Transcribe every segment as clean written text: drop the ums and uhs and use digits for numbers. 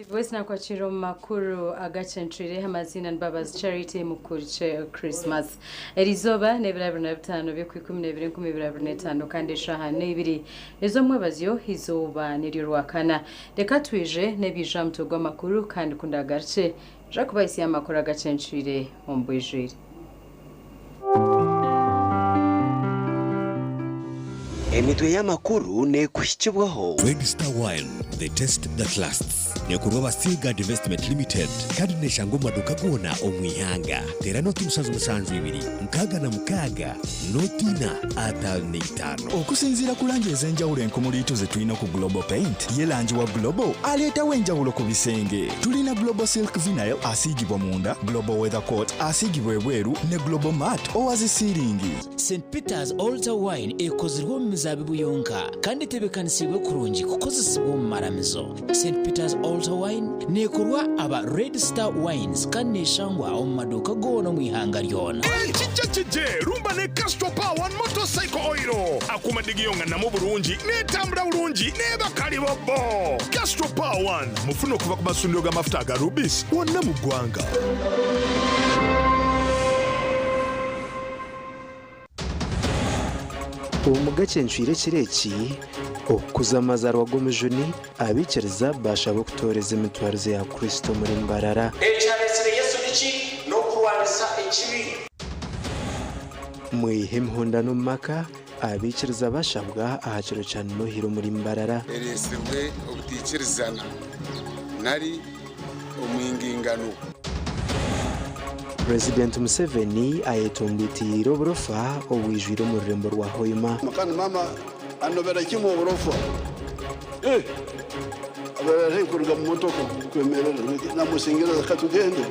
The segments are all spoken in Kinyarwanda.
Voice na kwa chiro makuru agacentrire amazina Mbabazi Charity mukurice Christmas erizoba nebirabirana bitano byo ku 12 kandi shahane ibiri ezo mwebazyo hizoba nirwakana reka twije nebijamto gwa makuru kandi kundagarce jakubayisi amakuru agacentrire ombwijire Emitwe y'amakuru ne kushyikibwaho Red Star Wine, the taste that lasts. Nekurwa basiga Investment Limited kandi neshango maduka gona omwihanga tera noti musanzu ibiri mkaga na mkaga notina atani tano okusinzira kulanje ezenjawulo enkumulito ze tulina ku Global Paint ye lanji wa Global aleta wenjawulo ku bisenge tulina Global Silk Vinyl asigibwa munda Global Weather Coat asigibwa ebweru ne Global Matte owazi siringi St. Peter's Altar Wine ekozirwa mu mizabibu yonka kandi tebekanisibwe kurungi kukozesebwa mu maramizo St. Peter's Altar Wine nekurwa aba Red Star Wines kandi neshangwa mu maduka gona mu ihanga lyona Chiche rumba ne Castro Power motorcycle oil akumadigiyonga na mu Burundi netambula bulungi ne bakali bobo Castro Power mufuno kuva ku masundiro ga mafuta ga Rubis wonna mu gwanga umugacenshire kireki okuzamazarwa gomujuni abikiriza bashabo kutoreza imitwarize ya Kristo muri mbarara echanesire Yesu niki no kurwanisa ikibi mwihe mhondano maka abikiriza bashabwa ahakiro cyane no hiro muri mbarara eresebwe obutikirizana nari omwingingano President Museveni ayetumbitiro borofa obwijwiro mu rurembo rwa Hoima makani mama anobera kimwe borofa abara kuruga mu motoka kwemerera na musingira zakatugende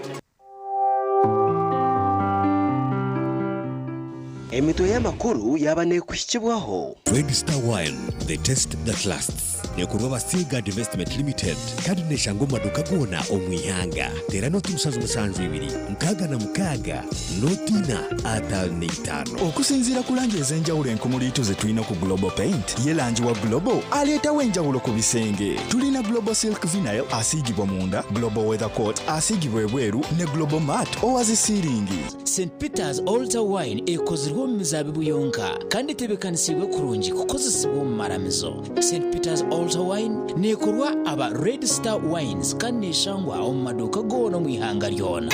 Emitwe y'amakuru yabane kushyikibwaho Red Star Wine, the taste that lasts. Nekurwa basiga Investment Limited kandi neshango maduka gona omwihanga tera noti musanzu ibiri mkaga na mkaga notina atani tano okusinzira kulanje ezenjawulo enkumulito ze tulina ku Global Paint ye lanji wa Global aleta wenjawulo ku bisenge tulina Global Silk Vinyl asigibwa munda Global Weather Coat asigibwa ebweru ne Global Matte owazi siringi St. Peter's Altar Wine ekozirwa mu mizabibu yonka kandi tebekanisibwe kurungi kukozesebwa mu maramizo St. Peter's Altar Wine nekurwa aba Red Star Wines kandi neshangwa mu maduka gona mu ihanga lyona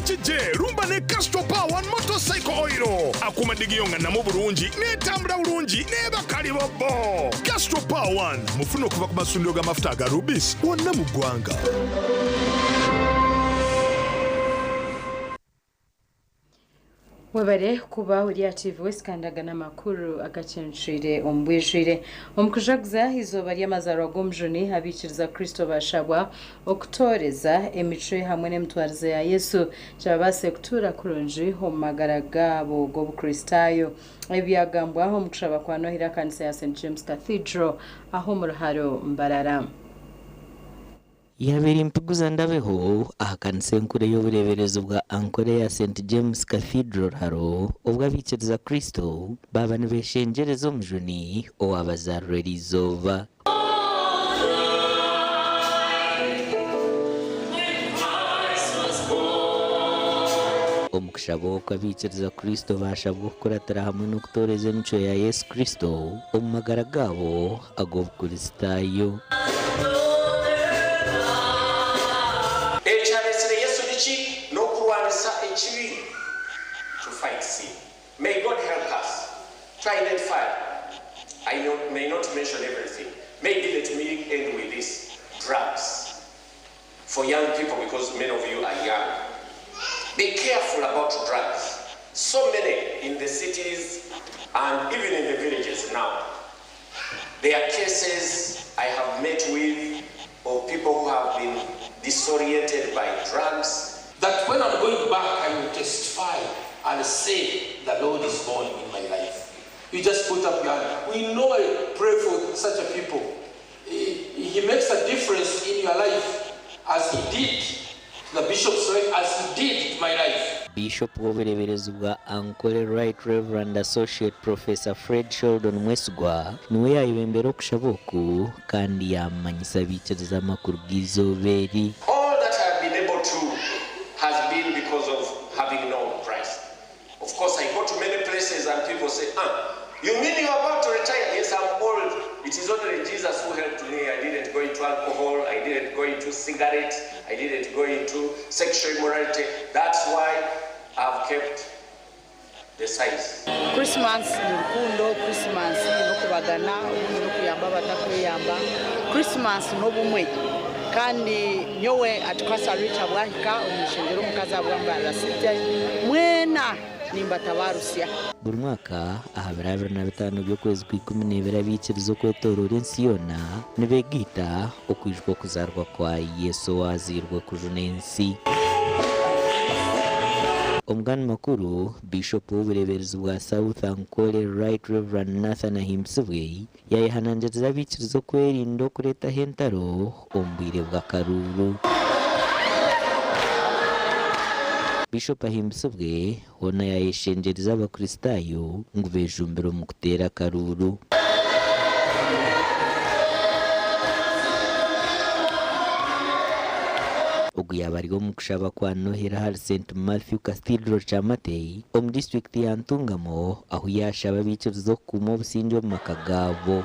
Chiche rumba ne Castro Power motorcycle oil akumadigiyonga na mu Burundi netambula bulungi ne bakali bobo Castro Power mufuno kuva ku masundiro ga mafuta ga Rubis wonna mu gwanga Wabare kuba uri active West kandaga namakuru agacenshire ombwijire omkujaguza izoba ry'amazaro gomjuni abikiriza Kristo bashabwa okutoreza emico hamwe n'emtwarize ya Yesu cyabase kutura kurunji homagara gabo go bukristayo ebyagambwa aho mukushaba kwa Nohira kanisa ya St. James Cathedral aho muraharo mbarara yabiri mpiguza ndabeho ahakanise nkure y'ubureberezo bwa ankore ya St. James Cathedral haro ubwo abikiriza Kristo baba nibeshengerezo mjuni owabazarwe rizova omukushabo ko abikiriza Kristo bashabwa kuratara hamwe no kutoreza imico ya Yesu Kristo omumagara gabo agobukristayo to fight sin. May God help us to identify. I may not mention everything. Maybe let me end with this. Drugs. For young people, because many of you are young. Be careful about drugs. So many in the cities and even in the villages now. There are cases I have met with of people who have been disoriented by drugs. That when I'm going back, I will testify and say the Lord is born in my life. You just put up your hand. We know I pray for such a people. He makes a difference in your life as he did the bishop's life, as he did my life. Bishop w'ubureberezi bwa Ankole Right Reverend Associate Professor Fred Sheldon Mwesugwa niwe yayibembera okushaboku kandi yamanyisa abikiriza amakuru g'izoberi. All that I have been able to has been because of having known Christ. Of course, I go to many places and people say, you mean you're about to retire? Yes, I'm old. It is only Jesus who helped me. I didn't go into alcohol. I didn't go into cigarettes. I didn't go into sexual immorality. That's why I've kept the size. Christmas ni rukundo, Christmas no kubagana, no kuyamba batakweyamba. Christmas no bumwe. Kandi nyowe atukasa richa bwahika umushengero mukaza bwambara site mwena nimba tabarusia. Buri mwaka ahabera 25 by'ukwezi kwa 12 abikirizo kwetorora ensiyona nibegita okwijwa kuzarwa kwa Yesu wazirwa kujunensi. Omugani makuru Bishop w'ubureberezi bwa South Ankole Right Reverend Nathan Ahimsibwe yayihanangiriza abikirizo kwerinda okureta hentaro ombwire bwa karuru. Bishop Ahimsibwe ona yayishengereza abakristayo ngo bejumbero mu kutera karuru. Ugu yabarigo mu kushaba kwa Nohera hari St Matthew Cathedral Chamatei omu district ya Ntungamo aho yashaba abikirizo kuma obusinge omu maka gabo.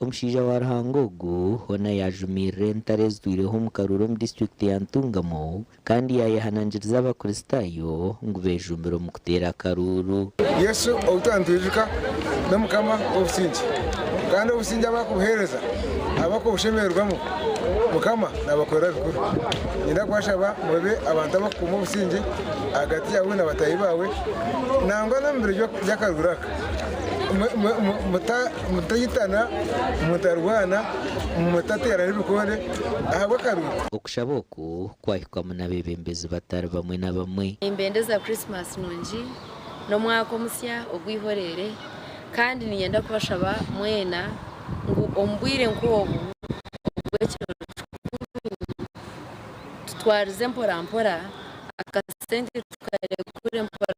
Omushaija wa Ruhangogo hona yajumire entare zitwireho mu karuru mu district ya Ntungamo kandi yayihanangiriza abakristayo ngo bejumbiro mu kutera akaruru. Yesu outantujika namukama obusingi kandi obusingi abakubuhereza abakubushemerwamo mukama nabakorera bikuru nyina kwashaba mwebe abantu abakuma obusingi hagati yawe n'abatayi bawe nangwa n'embere by'akaruraka mutayitana mutarwana mutatera n'ibikore ahabwa karuru. Okushaboku kwahikwamu n'abebembezi batari bamwe na bamwe. Imbendeza Christmas nungi no mwaka omusya ogwihorere kandi niyenda kubashaba mwena ngo ombwire nk'obu tutwarize mpora akasente tukarekure mpora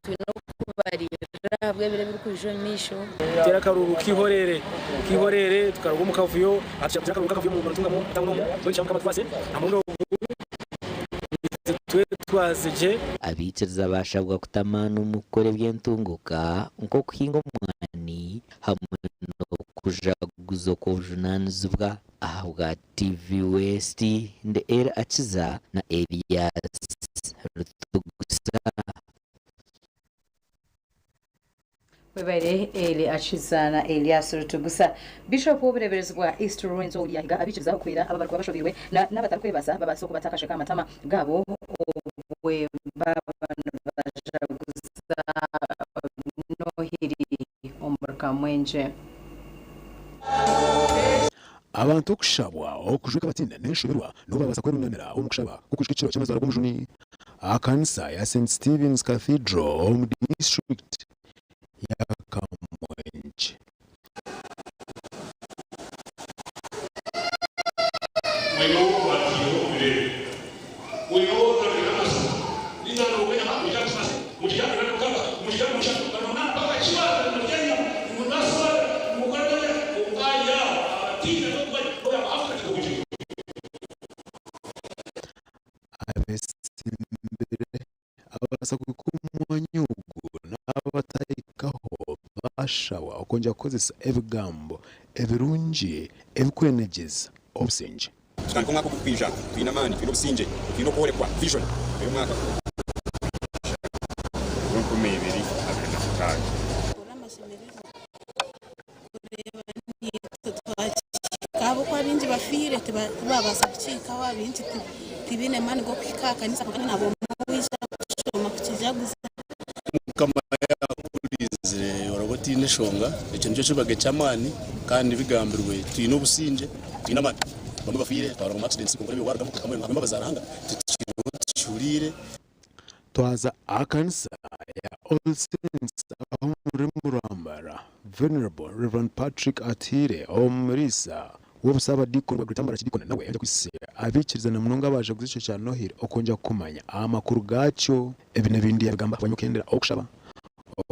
twino kubarira bwebere bikujo misho tera karuru kihorere tukarugo mukavuyo atshaka kavuyo mu Ntungamo tangomo twica kama twase amuno twazeje abikiriza bashabwa kutamana umukore by'entunguka nko kuhinga umwani hamwe no kujaguzo ko junanzibwa ahabwa TV West nde era akiza na Elias Rutugusa. Webere Eli Achiza na Elias Rutugusa. Bishop w'ubureberezi bwa East Ruins yahiga abikiriza kwira ababarwa bashobirwe n'abatakwebaza babasoko batakashe kamatama gabo we bajaguza Nohiri omurka mwenje. Abantu okushabwa okujuka batinda n'enshoberwa no babaza kwerunamira omukushaba kukushikiro cy'amazara g'omujuni akanisa ya St Stephen's Cathedral mu district ya Kamwenje. Mujia asa kukumonyugu n'abatarikaho bashawa okongera kukozesa ebigambo ebirungi ebikwenegeza obusinge kandi kumwaka kukwija twina amani twina obusinge twina okuhorekwa vision uyu mwaka kabo kwa binji bafire tibabasa kuchika wa binji tibine mani go kwika kanisa kandi nabo mwisha kushoma kukijaguza kama yakurizire oroboti neshonga ikintu cyo kibage cyamani kandi bigambirwe twino businje twina amani bamwe bafire twara mu accidents ko bari waragamo kamwe nkamwe bazaranga tuchurire twaza akanisa ya All Saints aho muri Murambara Venerable Reverend Patrick Atire omurisa wobusaba dikuru gutambara kidikona nawe yaje kwisira abikiriza na munonga baje kuzico cya Nohiri okonja kumanya amakuru gacyo ebine bindi yagamba abanyokendera okushaba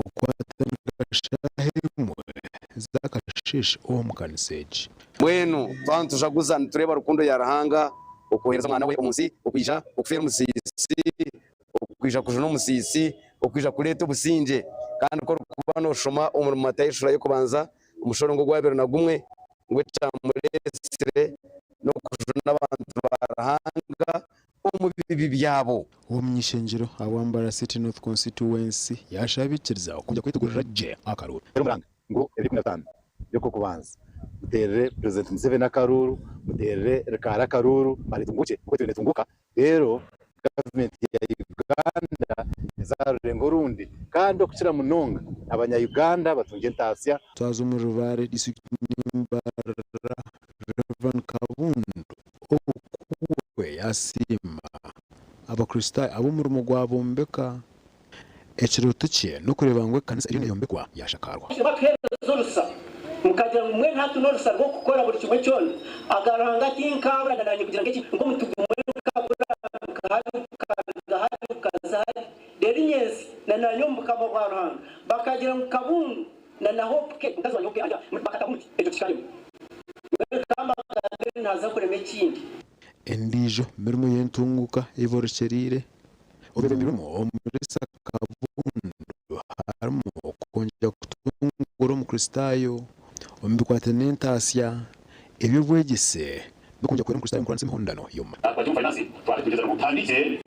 okwatangashahimwe zakashish omukaniseji mwenu bantu jaguza ntureba rukundo yarahanga okohereza mwana we omunsi okwisha okufera umusisi okwisha kujo no musisi okwisha kuleta obusinje kandi ko kuba no shoma umurimo atayishura yo kubanza umushorongo gwa 2001 ngwe cyamuretsire no kujo n'abantu barahanga omubibi byabo omnyishengero awambara City North Constituency yashabikiriza okujya kwitegurira je akaruru muranga ngo 2015 yoko kubanza muterere President Museveni akaruru muterere rekara akaruru bari tunguke uko tunguka rero government ya Uganda izarengo rundi kandi okukira munonga abanya Uganda batunge ntasya twazo mu rubare district Nimbara Reverend Kabundo okwe yasima abakristo abo mu rumo gwabombeka ekiruto cye no kureba ngwe kanisa iri yombekwa yashakarwa mukagira mwe ntatu norusa rwo gukora buri kimwe cyone agaranga tinkabura ndanye kugira ngiki ngo mutugumwe kazari derinyezi na nanyombuka mu baranga bakagira mu kabundu na nahope ngazo nyoke ajya bakatamuti ejo kikari kamba ntaza kureme kindi endijo mirimo yentunguka ivorcherire obebe mirimo omurisa kabundu harimo konja kutungura mu kristayo ombikwate nentasya ebyo bwegise bikunja kwera mu kristayo mukoranse mihondano yoma abajya finance twatugeza gutandike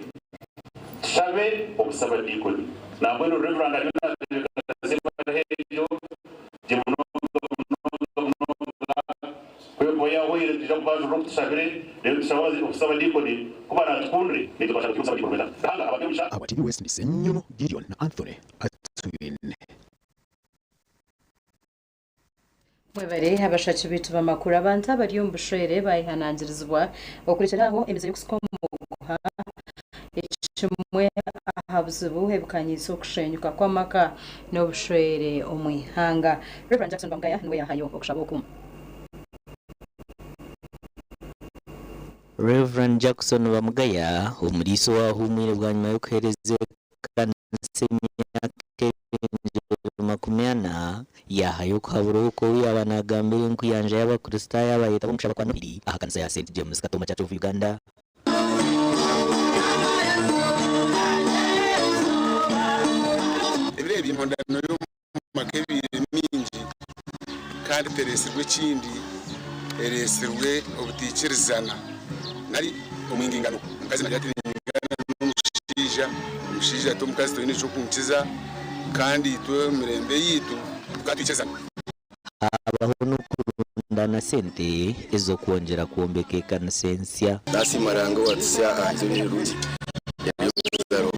shabe obusaba dikoni nabwo no reverend ari na hejo jemuno kwepoya hoye ndija kubazo ro tushabire rero tushabazi obusaba dikoni kuba natukundre nitubasha kubusaba dikoni hanga abakemusha abatibi West ni Senyono Gideon na Anthony atwine mwebare abashaki bitu bamakuru abantu abari mu bushere bayihanangirizwa okurikiraho emize y'ukuskomuha icumwe ahabuzubu hebukanyisa okushenyuka kw'amaka n'obushere omwihanga Reverend Jackson Bamgaya niwe yahayo okushaboku Reverend Jackson Bamgaya umuriso waho umwire bwa nyuma yo kuhereza kanise myaka 20 yahayo kwaburo ko yabanagambire nkuyanje y'abakristo y'abayita bomushaba kwa Nohiri ahakanisa ya St James Katoma Church of Uganda ibirebi impondano yo makebire mingi kandi teresirwe kindi eresirwe obutikirizana nari omwingingano mukazi najati n'umushija to mukazi to inicho kunkiza kandi twe mirembe yitu tukatwikizana abaho no kurundana sente ezo kuongera kuombeke kansensia dasi marango watsya ahiruti yabyo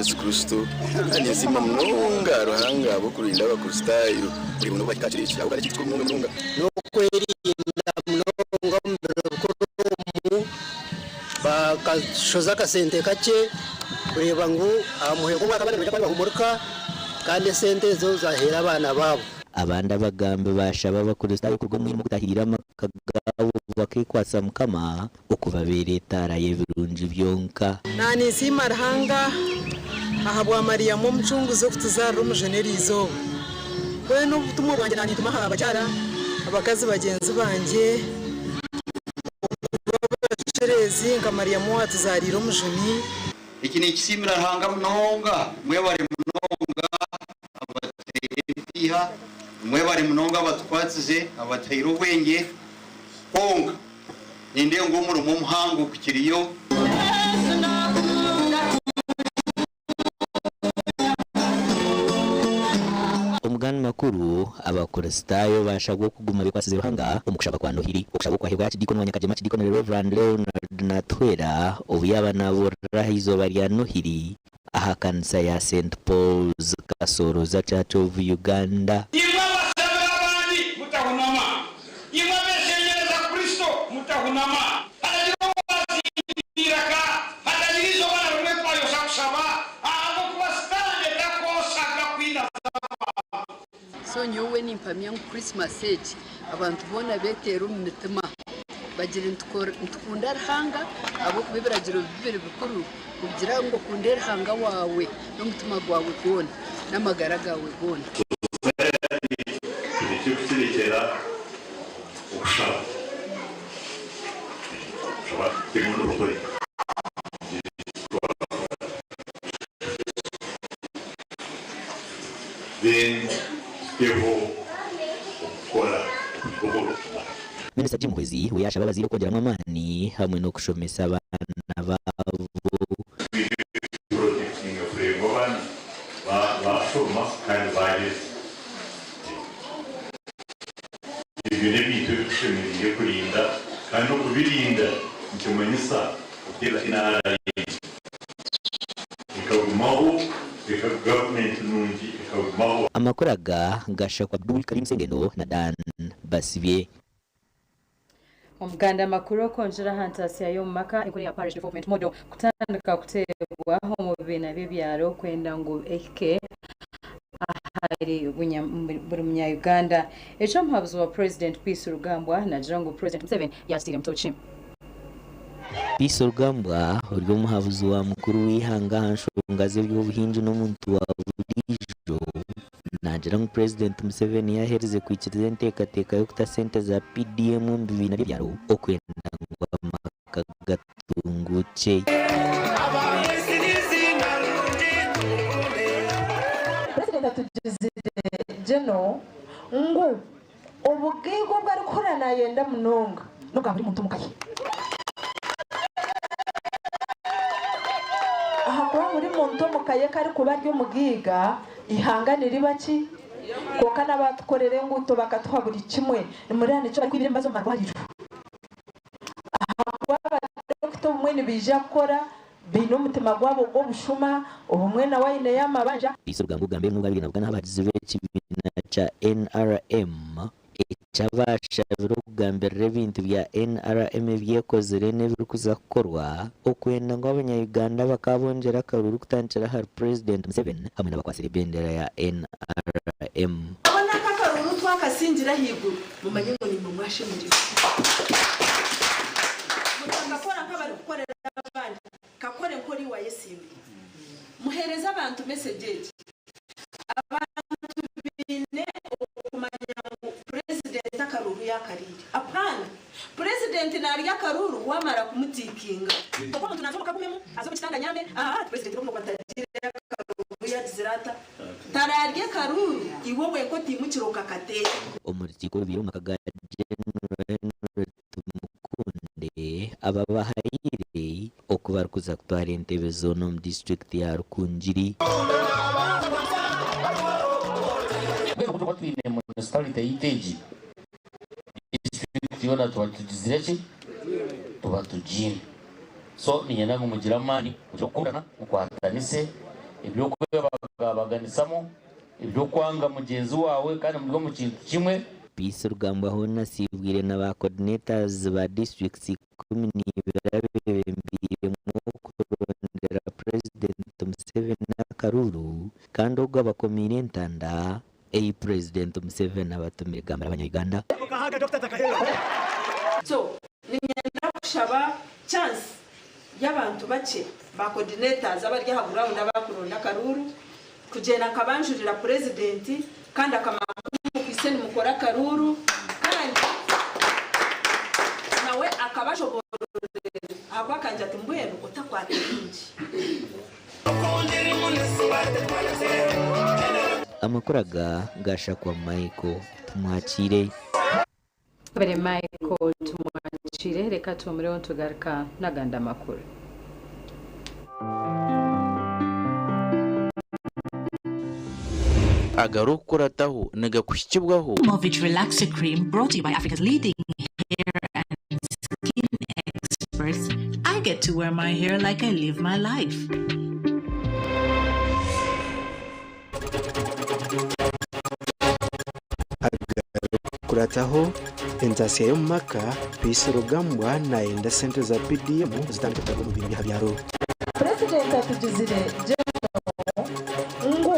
Yesu Kristo anyezima mnonga rohanga bokurinda abakristayo buri muntu bakikakira iki ahubwo arikitwe mnonga no kwerinda mnonga mbere bakashoza kasente kake ureba ngo amuhego mwaka bane bakaba bahumurika kandi sente zo zahera abana babo abanda bagambe bashaba abakristayo kurwo mwimo gutahirira amakagabo bakikwasa mukama okubabere tara y'ebirungi byonka nani zima rahanga ahabwa Maria mu mcunguzo kutuzara umujenerizo we no butumwa bwanjye nani tuma abacyara abakazi bagenzi banje babacerezi nka Maria mu atuzarira umujeni iki ni ikisimira hanga munonga mwebare munonga abatepiha mwebare munonga abatwatsize abatayiro bwenge konga ninde ngo umurumo muhango kukiriyo umugani makuru abakorestayo bashagwa kuguma bikwasize ruhanga umukushaba kwa Nohiri ukushaba kwa Hebwa kidikono wanyakajema kidikono Reverend Leonard Natwera obuyaba nabo rahizo bari ya Nohiri aha kanisa ya St Paul's Kasoro za Church of Uganda. Imwa basabira abandi mutahunama imwa beshenyereza Kristo mutahunama haragira wazindiraka haragira izo bana rumwe kwayo sakusaba abo kubastande dakosaga kwina so nyowe nimpamya ngo Christmas age abantu bona betera umutima bagira ntukunda hanga abo kubibiragira bibiri bikuru kugira ngo kundera hanga wawe n'umutima gwawe gona n'amagara gawe gona icyo kirekera ushaka temundo rukore then Minisita Jim Kwezi uyashaba bazira kongera amani hamwe no kushomesa abana babo bashoma kandi bageze ibyo ni ibintu bishimiriye kurinda kandi no kubirinda ikimenyesa kugera inara ikagumaho government nungi ikagumaho amakuraga gashakwa Abdul Karim Sengeno na Dan Basibye. Omuganda makuru konjera hantasi yo maka ikuri ya parish development model kutandika kutebwa mu bina byaro kwenda ngo eke ahari buri munya Uganda ejo mpabzo wa President Peace Rugambwa na Jango President 7 ya Stadium Tochi Peace Rugambwa uri muhavuzi wa mukuru wihanga hanshongaze by'ubuhinji no muntu wa burijo na Jango President Museveni yahereze kwikiriza ntekateka yo kuta sente za PDM mu bibina byaro okwenda ngo amakatunguce President General ngo ubugego bwari korana yenda munonga no gaburi muntu mukaye aha kwa muri muntu mukaye kari kuba ryo mugiga ihanganira baki koka n'abatukorere nguto bakatuha buri kimwe muri hano cyo bari kwibira imbazo marwariro aha kwa Dr. Umwe bija kora bino mutima gwabo go bushuma ubumwe na wayine yamabanja Peace Rugambwa gambe n'ubwo bigana n'abagize b'ikibina cha NRM echabasha birugambere bintu bya NRM byekozere nebiri kuzakorwa okwenda ngo abanya-Uganda bakabongera akaruru kutangira hari President Museveni hamwe n'abakwasira bendera ya NRM abana kakaruru twakasingira higuru mumanye ngo ni mumwashe muri mutangakora nk'abari gukorera abandi kakore nkori wa yesimbi muhereza abantu message abantu bine okumanya ngo President akaruru yakariri apana President nari yakaruru wamara kumutikinga kuko muntu nazo mukagumemo azo mukitanga nyame President no kwatagira yakaruru ya zirata tararye karuru iwowe ko timukiroka kate omurikiko biro makaga tumukunde ababahayire okubar kuza kutwara entebe zono mu district ya Rukungiri kutoka twine municipality y'Iteji district yona twatugizireki tubatujine so ninyenda ngo mugira amani cyo kundana ukwatanise ibyo baganisamo ibyo kwanga mugenzi wawe kandi muri mu kintu kimwe Peace Rugambwa hona sibwire n'aba coordinators ba districts 10 bembire mu kurondera President Museveni n'akaruru kandi ubwo abakomine ntanda President Museveni abatumire gambara abanya-Uganda so ninyenda kushaba chance y'abantu bake ba coordinators abarya hagura n'abakuronda karuru kugena kabanjurira President kandi akamakuru kwiseni mukora karuru kandi nawe akabashoborera akwa kanja timbwenu utakwate inji amakuraga gashakwa Michael tumwakire Bere Michael tumwakire reka tumuriho tugaruka naganda makuru Agarukurataho nagakushyibwaho Movit Relaxer Cream brought to you by Africa's leading hair and skin experts. I get to wear my hair like I live my life. Agarukurataho entasiya yo mumaka pisi rugambwa na enda sente za PDM zitandukanye mu bintu bya byaro. President atugizire ngo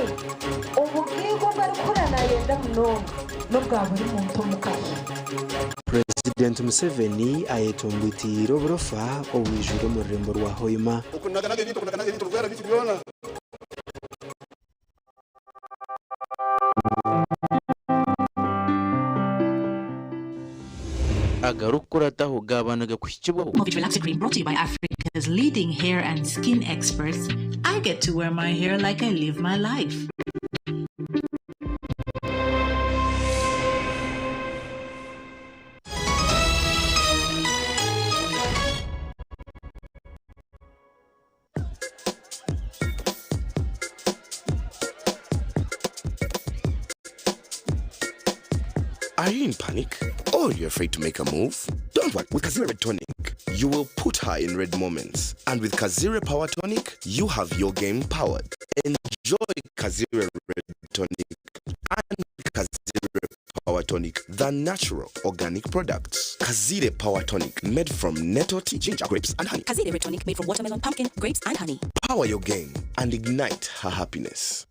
ububwirwa bw'arukorana yenda munonga no bwa buri muntu mukaye. President Museveni ayetumbitiro burofa obwijuro mu rembo rwa Hoima. Agarukurataho gabanaga kushyibwaho Movit Relaxer Cream brought to you by Africa's leading hair and skin experts. I get to wear my hair like I live my life. Are you in panic? Or you're afraid to make a move? Don't worry, with Kazire Red Tonic, you will put her in red moments. And with Kazire Power Tonic, you have your game powered. Enjoy Kazire Red Tonic and Kazire Power Tonic, the natural organic products. Kazire Power Tonic, made from nettle tea, ginger, grapes, and honey. Kazire Red Tonic made from watermelon, pumpkin, grapes, and honey. Power your game and ignite her happiness.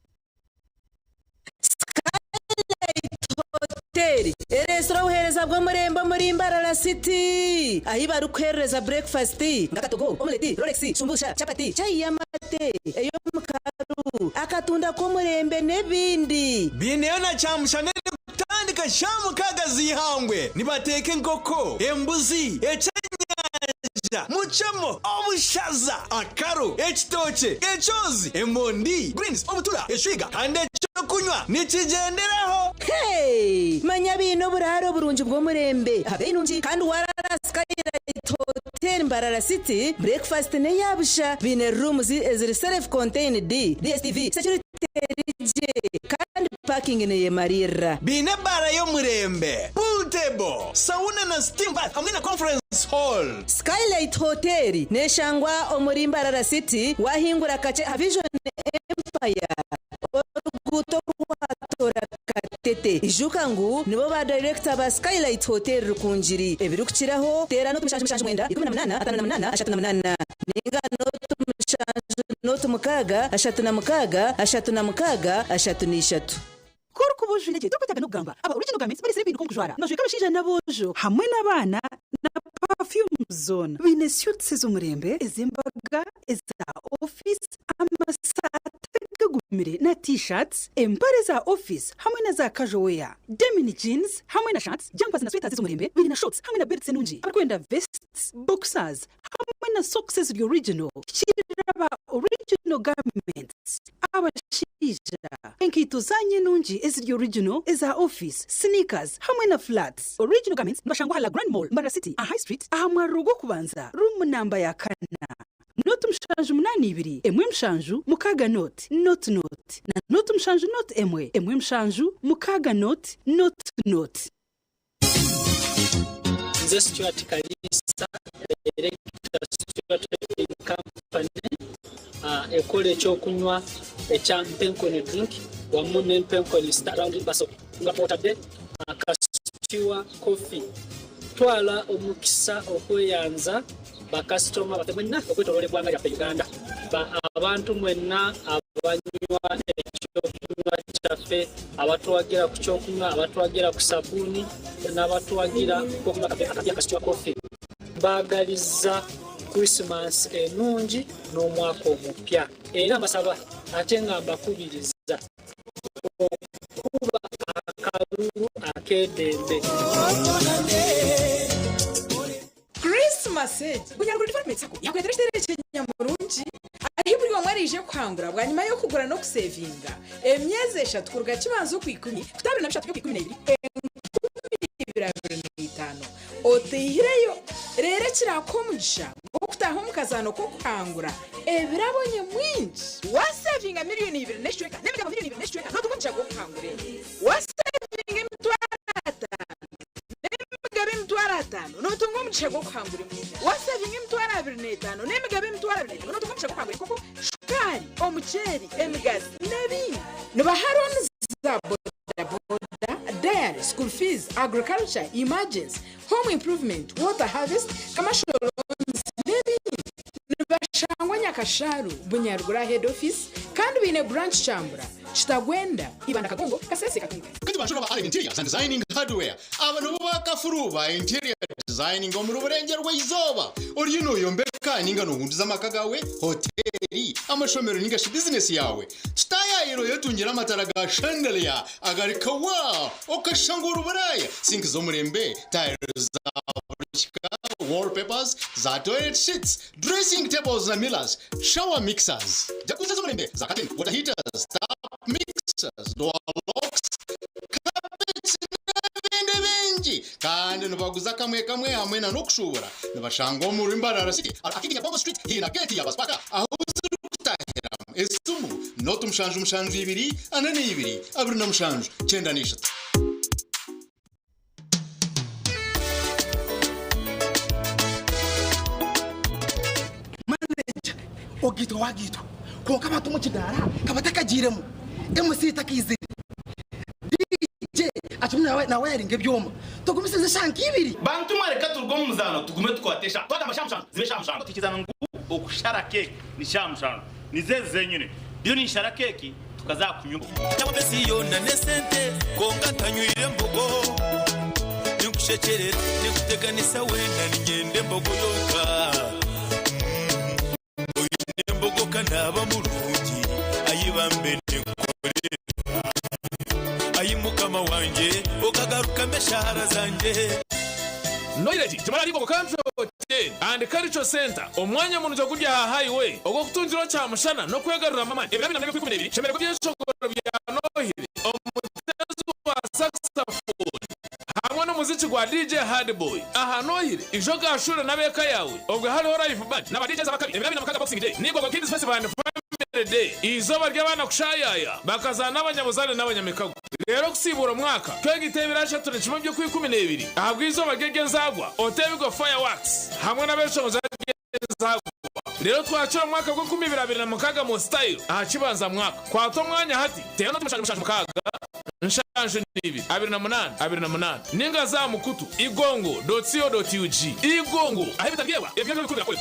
Restaurant uhereza bwo murembo muri Mbarara City ahi barukereza breakfast ngakatogo omelette rolex shumbusha chapati chai ya mate eyo mukaru akatunda ko murembe nebindi bineyo na chamusha gutandika shamu kagazihangwe nibateke nkoko embuzi ecanya muchamo obushaza akaro ekitoche echozi emondi greens obutura eshiga kandi kunywa nikigenderaho. Hey manya bino buraro burunji bwo murembe habe inunji kandi warara Skylight Hotel Mbarara City breakfast ne yabusha bine rooms is self contained DSTV security kandi parking ne yemarira bine bara yo murembe pool table sauna na steam bath hamwe na conference hall. Skylight Hotel ne shangwa omuri Mbarara City wahingura kache Vision Empire guto kwatora katete ijukangu nibo ba director ba Skylight Hotel rukunjiri ebirukiraho tera no tumshanje mwenda 18 88 88 ninga no tumukaga ashatu nishatu kuri kubujurije tokutaga no gamba aba original garments bari sire bintu kujwara no jikabashije nabojo hamwe nabana na perfume zone bine suits z'umurembe ezimbaga eza office amasate gumire na t-shirts empare za office hamwe na za casual wear denim jeans hamwe na shirts jumpers na sweaters z'umurembe bine na shorts hamwe na belts nunji abakwenda vests boxers hamwe na socks the original shiraba original garments abashija enkito zanye nunji the original eza office sneakers hamwe na flats original garments mbashangwa hala Grand Mall Mbarara City a High Street ahamwa rugo kubanza room number ya kana note mshanju 82 emwe mshanju mukaga note na note mshanju note emwe mshanju mukaga note nze Stuart Kalisa director Stuart Company ekole ekyokunywa ekya Mpenkoni drink wamu ne Mpenkoni star round baso nga potade akasiwa coffee twala omukisa okweyanza bakasitoma batemwenna okwetolole bwanga ya Uganda abantu mwenna abanywa ekyokunywa kyaffe abatwagira ku kyokunywa abatwagira ku sabuni n'abatwagira okunywa akasiwa coffee bagaliza Christmas enungi n'omwaka omupya era mbasaba ate nga mbakubiriza okuba akalulu akedembe Christmas bunyaruguru department sako yakweteresheje nyamurungi ahiburi wamwarije ko kuhangura bwa nyuma yo kugura no kusevinga emyezi 3 kuruga kibanzo kwikumi kutabira na bishatu kwikumi n'ibiri 2025 otehireyo rero kirakomugisha ngo kutaho mukazano ko kuhangura ebirabonye mwinshi wasevinga miliyoni 2 n'eshweka n'emigabo miliyoni 2 n'eshweka no tukunja ko kuhangura wasevinga mitwarata n'emigabo mitwarata no tungomugisha ko kuhangura wasevinga mitwarata 25 n'emigabo mitwarata 25 no tungomugisha ko kuhangura koko shukari omuceri emigazi n'ebindi nibaharoni za dairy, school fees, agriculture, emergency, home improvement, water harvest, commercial loans, nibashangwa Nyakasharu, Bunyarugura head office, kandi bine branch Chambura, Chitagwenda, Ibanda Kagongo, Kasese Kagongo. Kandi bashobora bahari interiors and designing hardware. Abantu bakafuruba interior designing mu ruburengero rw'izoba. Uri yombeka ninga nungundi z'amakagawe, hoteli, amashomero ninga business yawe. Tutayayiro yotungira amatara ga chandelier, agarika wa, okashangura uburaya. Sink zo murembe, tiles za wallpapers, za toilet sheets, dressing tables na millers, shower mixers. Jacuzzi zo murembe, za curtain, water heaters, tap mixers, door locks, carpets n'ibindi. Kandi nubaguza kamwe hamwe na nokushobora. Nibashanga mu Rimbarara City, akikinya Bongo Street, hina gate ya Basipaka, aho uzurutahira. Esumu, notu mshanju 2 anane 2, abiri na mshanju 9 Manager, ogito wagito. Konka batu mu kidara, kabatakagiremo. MC takizira. DJ, achumwe na wiring ebyoma. Tugumisize shanki 2. Bantu mareka turgo muzano tugume twatesha. Twaga amashamshano, zibe shamshano. Tikizana ngu okushara keke ni shamshano. Nizeze nyine. Iyo ni shara keke tukazakunyumba. Cyabese yona nesente konga tanywire mbogo. Nikushekerera nikuteganisa wenda ningende mbogo yoka. Oyo mbogo kanaba mulungi ayibambe nekorera. Ayimukama wanje okagaruka meshahara zanje. Noireti timara liko country hotel and cultural center omwanya muntu cyo kujya highway ogo kutunjiro cya mushana no kwegarura mama ebirabina nabyo kwikubira shemere by'ishokoro bya Nohiri omutezo wa saxophone hamwe n'umuziki gwa DJ Hardboy aha Nohiri ijoga ashure nabeka yawe obwe hariho live band n'aba DJs abakabiri ebirabina makaga boxing day nigo go kids festival and family day izoba ry'abana kushayaya bakazana n'abanyabuzane n'abanyamikago rero kusibura mwaka twegitebirasha tune kimwe byo kwikumi ahabwa izoba gegenzagwa otebigo fireworks hamwe n'abesho zagenzagwa rero twacira mwaka gwo 2022 mukaga mu style aha kibanza mwaka kwato mwanya hati tero no tumashanje mukaga nshanje nibi 28 ninga za mukutu igongo.co.ug igongo ahibitagewa ebyo bikubira kwe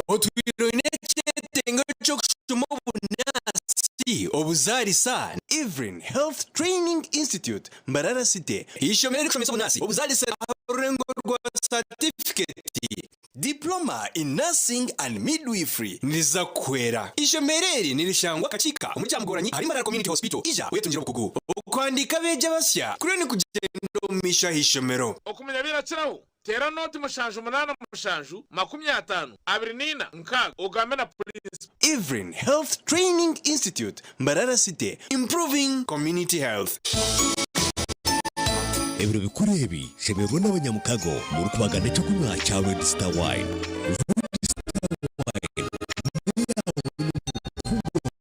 Otwiro inechete cyo kushuma bunasi obuzarisa Evelyn Health Training Institute Mbarara City ishomere kushomesa bunasi obuzarisa urengo rwa certificate diploma in nursing and midwifery niza kwera ishomereri nirishangwa kachika umucyamgoranyi hari Mbarara Community Hospital ija wetungira bukugu kwandika beje basya kuri ni kugendo misha hishomero okumenya birakiraho tera noti mushanju 8 mushanju 50 abrinina nkaga ugambe na police. Evelyn Health Training Institute Mbarara City improving community health. Ebiro bikurebi shemero n'abanyamukago muri kubagana cyo kunywa cya Red Star Wine.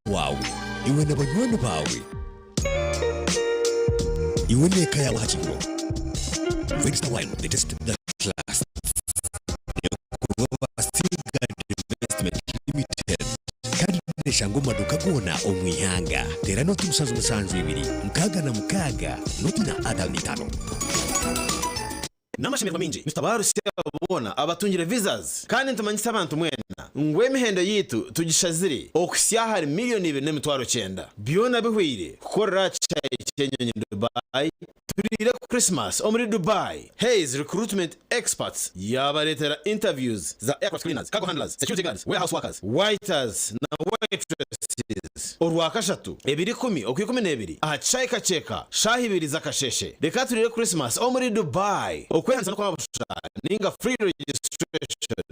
Wow, iwe n'abanywana bawe. Iwe neka yawe hakiro. Red Star Wine, the test the class. Investment Limited. Kandi shango maduka gona omwihanga. Tera noti musanzu 2 mukaga na mukaga noti na adal 5. Namashimirwa minji Mr. Barusi abona abatungire visas kandi ntumanyisa abantu mwena ngwe mihendo yitu tugishazire okusya hari miliyoni 2.9 byona bihwire kukorera cyenyonyi Dubai turire ku Christmas omuri Dubai. Hayes recruitment experts yabaretera interviews za aircraft cleaners, cargo handlers, security guards, warehouse workers, waiters na waitresses orwakashatu 210 okwikumene ahacayika cheka shahibiriza kasheshe reka turire Christmas omuri Dubai okwenza no kwabusha ninga free registration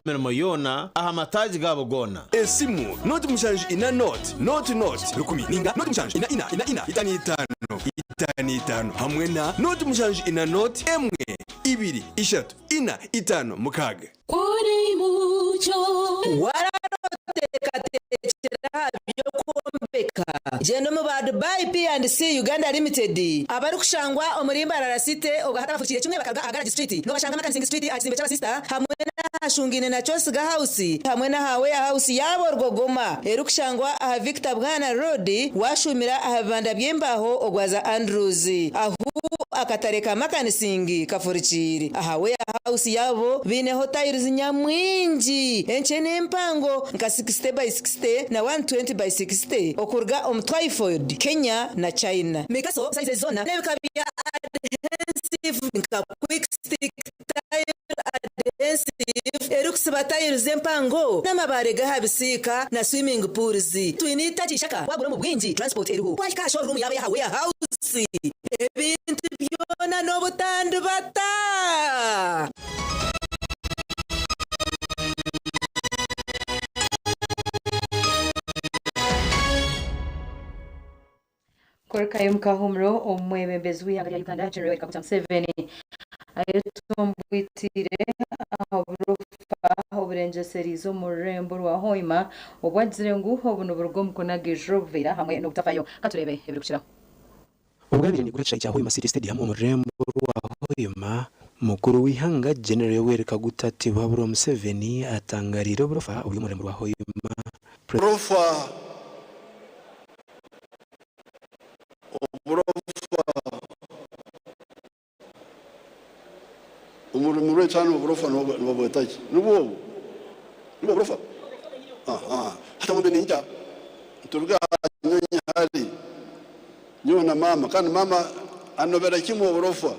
mirimo yona aha mataji gabo gona esimu noti mushanju ina noti rukumi ninga noti mushanju ina itanu hamwe na noti mushanju ina noti emwe ibiri ishatu ina itanu mukaga uri mucho wararotekera byo kombeka jeno mu ba Dubai P&C Uganda Limited abari kushangwa omurimba rarasite ogahata bafukire kimwe bakaga Garage Street no bashanga Makansingi Street akizimbe cyaba sister hamwe na shungine na Chosiga House hamwe na Hawe House yabo rwogoma erukushangwa aha Victor Bwana Road washumira ahabanda byembaho ogwaza Andrews ahu akatareka Makansingi kafurikiri ahawe House yabo bineho tires nyamwinji enchene mpango nka 60 by 60 na 120 by 60 okurga Twyford Kenya na China mekaso size zona nebikabya adhesive nka quick stick tire adhesive erukusiba tires empango namabare gahabisika na swimming pools twinita chishaka wagura mu bwinji transport eruho kwashika showroom yabe yahawe House ebintu byona no butandu bata Korka yumkahumro omwebembezi w'ihanga rya Uganda General Kaguta Museveni ayetumbwitire aburufa oburengeserizo mu rurembo rwa Hoima obwagire nguho buno burgo mukonaga ijrovera hamwe no gutafayo katurebe ebiri kushiraho ubwabiri ni kuri cya Hoima City Stadium mu rurembo rwa Hoima mukuru w'ihanga General Yoweri Kaguta Tibaburo Museveni atangarira oburufa obwo mu rurembo rwa Hoima Profa umurimo w'etano uburofa n'ubwetaje nubo uburofa hata munde ninja turuga nyonya hali nyona mama kandi mama anobera kimwe uburofa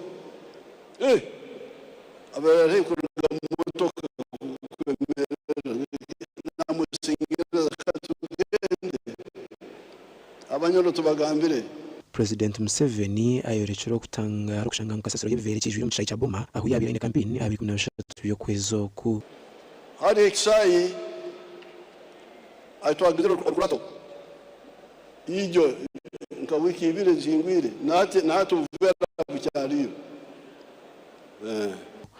abere kuruga mutoka namusingira katugende abanyoro tubagambire President Museveni ayorekera kutanga rukushanga mukasasiro y'everekejwe mu cya Boma aho yabira ine campaign abikuna bashatu yo kwezoku hari exai atwagidiro okurato ijo nka wiki ibire zingwire nate uvera bucyariyo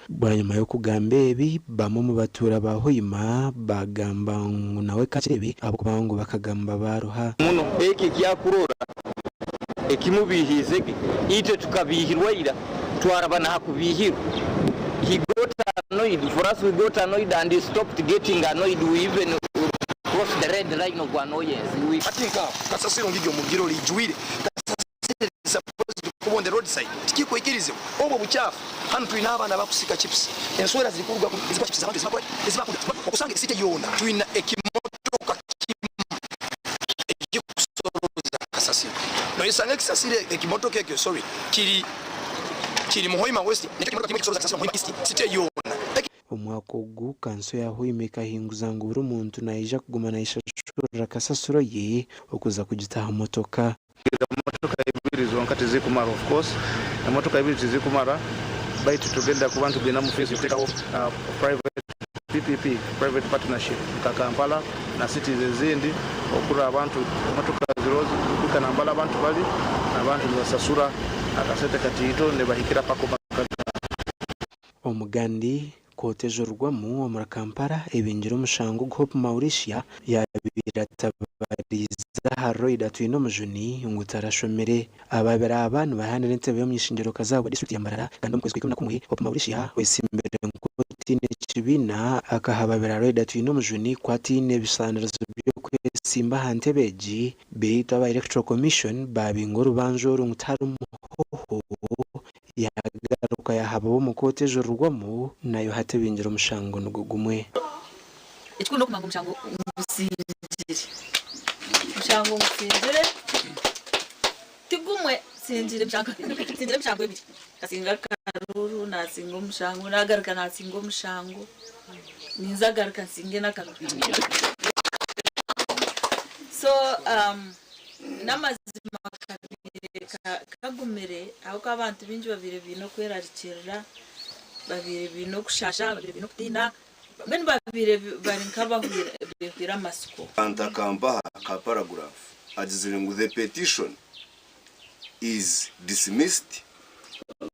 banyuma yo kugamba ebi bamwe mu batura ba Hoima bagamba nawe kakirebe abo kubango bakagamba baruha muno eki kyakurora ekimubihize ite tukabihirwa ira twarabana hakubihirwa he got annoyed for us we got annoyed and he stopped getting annoyed we even crossed the red line of annoyance we atinka kasasiro ngiryo mugiro lijuire kasasiro supposed to go on the roadside tikiko ikirize obo buchafu hano twina abana bakusika chips enswera zilikurwa izikwa chips abantu zibakunda okusanga isite yona twina ekimotoka kasasiro no isanga kisasire ekimotoka ekyo sorry kiri mu Hoima West nicyo kimotoka kimwe kisoza kasasiro mu Hoima East site yona umwaka ogu kanso ya Hoima ikahinguza ngo buri muntu naija kuguma naishashura kasasiro ye okuza kugitaha motoka ibiri zonkati zikumara of course na motoka ibiri zikumara bite tugenda ku bantu bina mu face take off private PPP private partnership ka Kampala na cities ezindi okura abantu motoka zirozi kukanambala abantu bali abantu basasura akasete katito ne bahikira pako omugandi kotejorwamu omura Kampala ebingira omushango Hope Mauritia yabiratabariza haroida twino mujuni ngutarashomere ababera abantu bahanira ntebe yo myishingiro kazabo district ya Mbarara kandi mu kwezi kwa 11 Hope Mauritia wesimbere nkotine kibina akahababera haroida twino mujuni kwatine bisanirizo byo kwesimba hantebeji beita ba electoral commission babingoro banjoro ngutaru muhoho yagaruka yahabo mu kotejorwamo nayo hatebingira omushango nugugumwe ekikuno kumanga omushango mushango musinzire tigumwe sinzire mushango ebiri kasinga karuru nasinga omushango nagaruka nasinga omushango ninzagaruka nsinge nakaruru so namazima kagumire aho abantu binji babire bino kwerarikirira babire bino kushasha babire bino kutina bene babire bari nk'abahwira amasiko antakamba ka paragraph agizire ngo the petition is dismissed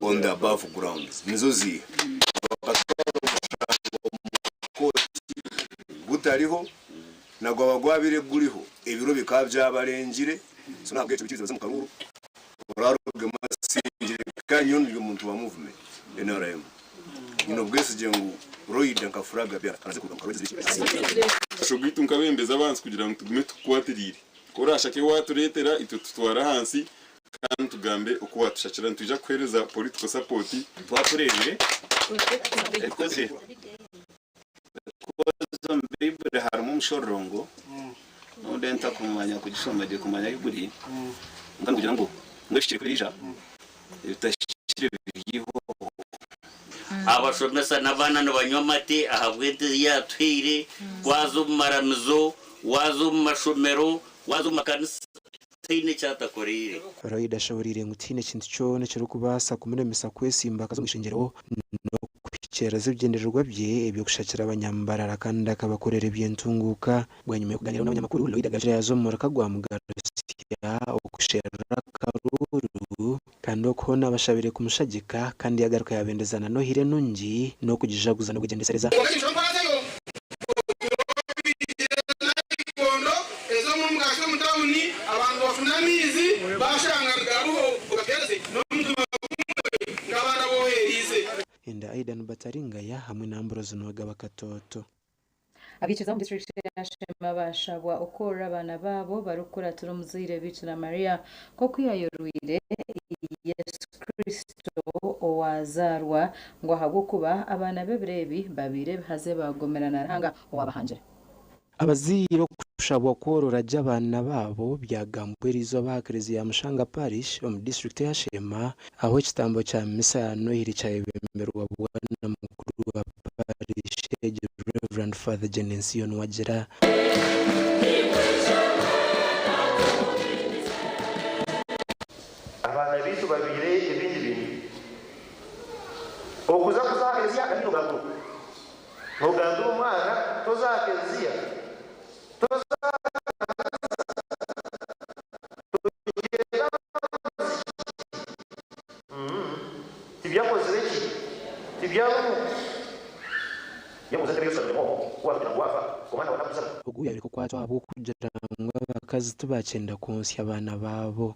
on the above grounds nizo zi gutariho nagwa abagwabire guriho ibiro bikaba byabarengire so ntabwo cyo bikizo mu karuru uraruge masingire kanyo ndi umuntu wa movement NRM bwese je ngo Royd nkafuraga bya kanaze kuva mu shogwita nkabembeza abansi kugira ngo tugume tukwatirire korashake waturetera ito tutwara hansi kandi tugambe uko watushakira ntujya kwereza political support twaturebire ekoze kozo mbibure harimo umushorongo udenta kumanya kugisoma de kumanya iburi ngana kugira ngo ngashikire kurija bitashikire bigiho abashomesa n'abana n'abanyamate ahabwete yatwire wazo maramizo wazo mashomero wazo makanisa tine cyatakorire Roida shaurire ngutine kintu cyo necero kubasa kumenemesa kwesimba kazo mwishingiro no kwikera zibyendererwa bye ebyo gushakira abanyambarara kandi akabakorera ibyentunguka bwanyuma yo kuganira n'abanyamakuru Roida gaje yazomora kagwa mugarusya okushera karuru kandi okona bashabire kumushagika kandi yagaruka yabendezana no hire nungi no kujijaguza no kugendesereza Inda Aidan Bataringaya hamwe na Ambroise Nwagaba Katoto abikiza mu district ya Shema bashabwa okora abana babo barukura turumuzire bicira Maria ko kwiyayoruire Yesu Kristo owazarwa ngo habwo kuba abana bebirebi babire haze bagomerana ranga owabahanjira abaziro kushabwa korora jabana babo byagambwerizo ba Ecclesia Mushanga Parish mu district ya Shema aho kitambo cha misa ya Nohiri cyabemerwa bwana mukuru wa Parish Reverend Father Genension Wajira abana bitu babire ibindi bintu okuza kuzakezia kandi ugandu umwana tozakezia uguye ariko kwatwa abo kugira ngo abakazi tubacenda konsya abana babo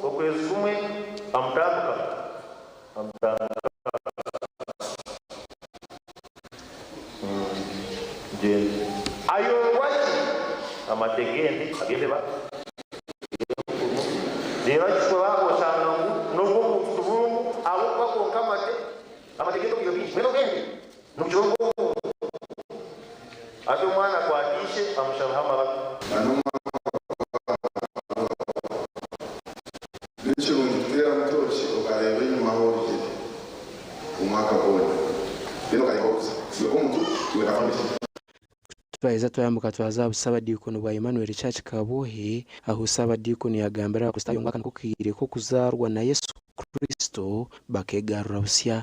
okwezi kumwe amutambuka ayo waki amategende agende ba rero kikuba osanga n'ubwo mutubungu abo bakonka amategende kuyo bishi mero gende n'ujongo ado mwana kwatishe amushabahama bato Twaiza tuyambuka twaza busaba dikono bwa Emmanuel Church Kabohe aho usaba dikono yagambira kustayo ngaka nkukire ko kuzarwa na Yesu Kristo bakegarura busya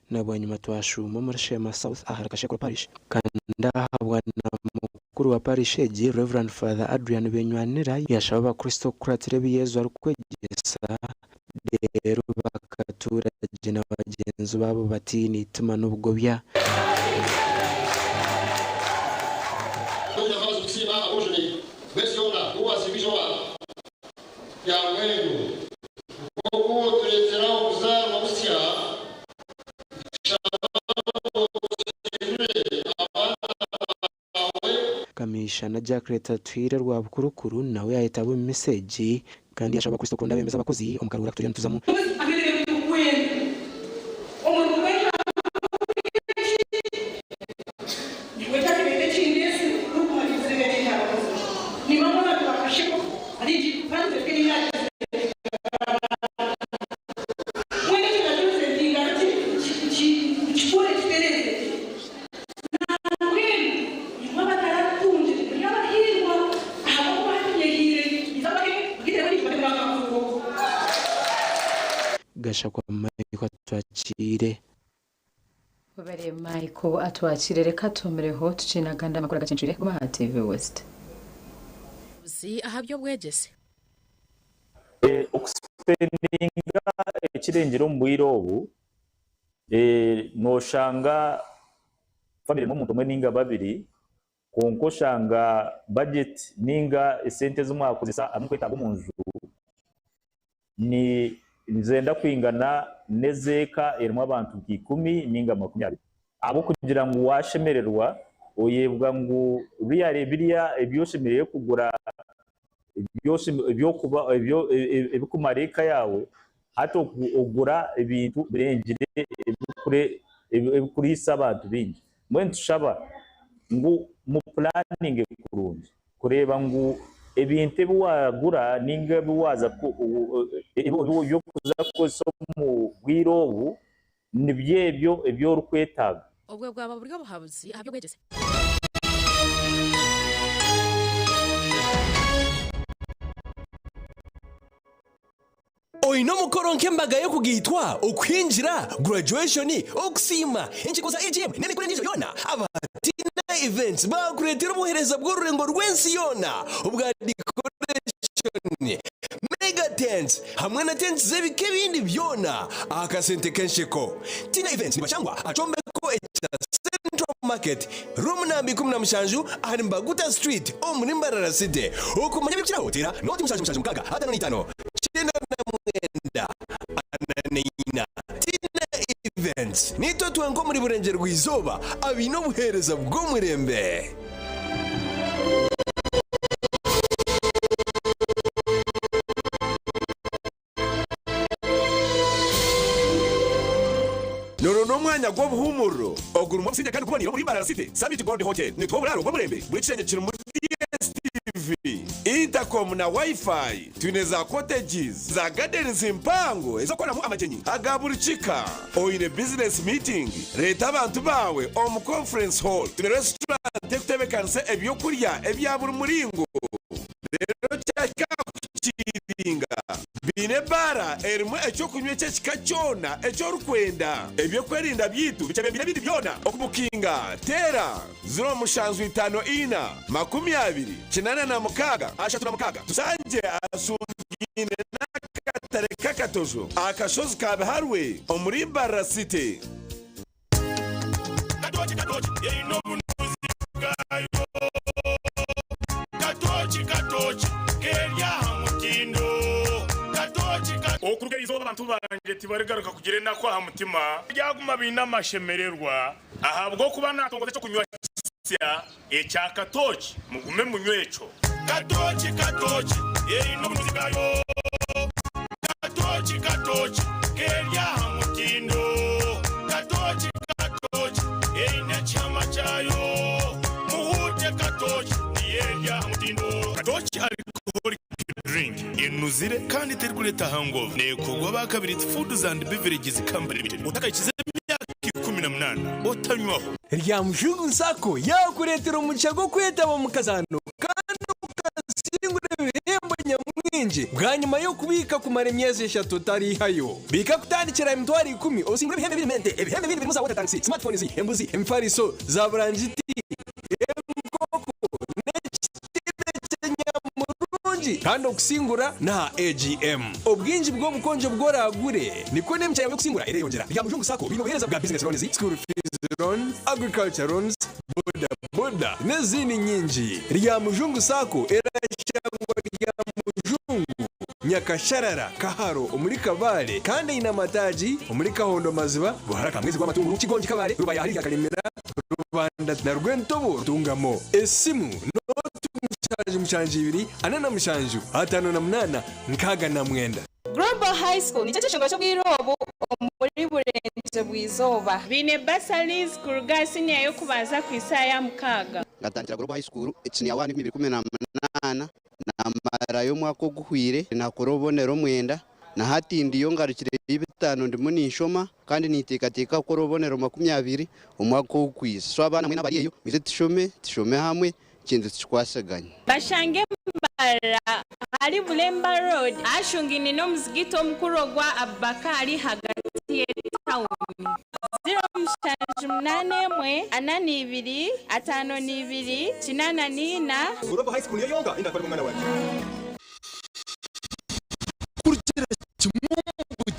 nabonyuma twashuma muri Shema South aharakashe ku Parish kanda habwana mukuru wa Parish Reverend Father Adrian Benywanira yashaba Kristo kuratire biyezo arukwegesa rero bakaturage n'abagenzi babo bati nituma n'ubugobya nishana Jack Leta twire rwa bukurukuru nawe yahita abo message kandi yashaba kuri stoko ndabemeza abakozi umukarura turiyo tuzamo gashakwa Michael atwakire Ubere Michael atwakire reka tumereho tucinaganda makuru gacenjire kuma TV West uzi ahabyo bwegese okuspendinga ekirengero mu bwirobu noshanga family n'omuntu omwe ninga babiri konko shanga budget ninga esente z'umwakozesa amukwetaga mu nzu ni nzenda kwingana nezeka erimo abantu 10 ninga 20 abo kugira ngo washemererwa oyebwa ngo biriya ebyoshemereye kugura ebikumareka yawe hato ogura ebintu birengire ebikurisa abantu bingi mwe tushaba ngo mu planning kurungi kureba ngo ebintu biwagura ninga biwaza ko yo kuza koso mu bwirobu nibyebyo ebyo rukwetaga obwe bwaba buryo buhabuzi ahabyo bwegese Oino mukoro nkembaga yo kugitwa ukwinjira graduation okusima inchiko za AGM nene kure nizo yona abatina events bakuretera ubuhereza bw'ururengo rwensi yona ubwa decoration mega tents hamwe na tents zebike bindi byona akasente kenshiko tina events nibashangwa acombeko echa Central Market room nambi 17 ahari Mbaguta Street omuri City okumanya bikira hotera noti mushaje mukaga hata no 5 chena na mwenda ananina tina events nito twenko muri burengero rwizoba abino buhereza bwo murembe Mwanya gwo buhumuro oguru mu sije kandi kubonira muri Mbarara City Summit Gold Hotel ni two buraro bwo murembe muri cyenyekiro muri DSTV Intercom na Wi-Fi tuneza cottages za gardens impango ezokora mu amagenyi agaburicika oine business meeting leta abantu bawe om conference hall tune restaurant ekutebekanse ebyo kurya ebyaburi muringo rero cyaka kukiringa bine bara erimo echo kunywe cyeka cyona echo rukwenda ebyo kwerinda byitu bicebe bine byona okubukinga tera 0 mushanzu 5 ina 20 kinana na mukaga ashatu na mukaga tusanje asungine nakatare kakatozo akashozi kabe harwe omuri Mbarara City katochi yeri no munuzi gayo katochi kenya hamutindo okuruga izo abantu banje tibaregaruka kugire na kwa mutima byaguma bina mashemererwa ahabwo kuba natongoze cyo kunywa sya echa katochi mugume munywecho katochi yeri no muzigayo katochi kenya hamutindo katochi yeri na chama chayo muhute katochi yeri hamutindo katochi alcoholic drink inuzire kandi terkuleta hangover nekogwa bakabiri Foods and Beverages Company Limited utakayikize imyaka 18 otanywaho rya mujungu nsako yakuretera umucago kwetaba mu kazano kandi ukasingure ibihembo nyamwinji bwa nyuma yo kubika ku maremyezi 3 tari hayo bika kutandikira M2 10 osingure ibihembo bimente ibihembo bindi bimuza wata taxi smartphones embuzi emfariso za branditi kandi okusingura na AGM obwinji bwo bukonje bworagure niko nemcha yawe kusingura ereyongera rya mujungu sako binohereza bwa business loans school fees loan agriculture loans boda nezini nyinji rya mujungu sako erashangwa rya mujungu Nyakasharara Kaharo omuri Kabale kandi ina mataji omuri Kahondo Maziba buharaka mwezi gw'amatungo kigonji Kabale rubaya hari Kalimera Rubanda na Rwentobo tungamo esimu mushanju 2 Global High School ni cyo cyo bw'irobo muri burenze bwizoba bine basalis ku rugasi yo kubaza ku isaya mukaga ngatangira Global High School ichini ya 2018 na mara yo mwaka guhwire na korobonero mwenda na hati ndiyo ngarukire y'ibitano ndimo nishoma kandi nitekateka korobonero 20 umwaka w'ukwisa so abana mwe n'abariyo bize tishome hamwe kintu twasaganye bashange mbara ari Bulemba Road ashungini no muzigito mkurogwa Abakari hagati ya town 081 Global High School yonga indakora kumwana waje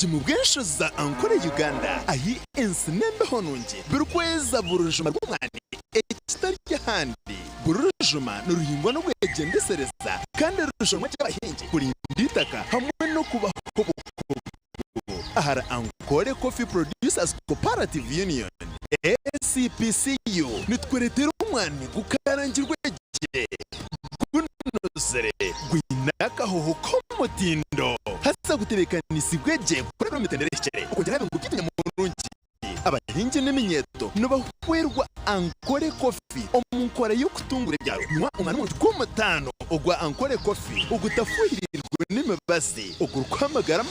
mu bwenshoza ankore Uganda ayi ensinembe hononje birukweza burujuma rw'umwani ekitari handi burujuma n'uruhingwa no bwegendesereza kandi rujuma cy'abahingi kuri nditaka hamwe no kubaho ahara Ankore Coffee Producers Cooperative Union ACPCU nitweretera umwani gukarangirwe gye kunozere gwinaka hoho komutindo hasa gutebekana isigweje kuri rometenderekere ukongera ngo gitinya mu rungi abahingi n'iminyeto no bahwerwa Ankore Coffee omunkora yo kutungura byaro nywa umwana mu 5 ogwa Ankore Coffee ugutafuhirirwe n'imibasi ogurukwamagara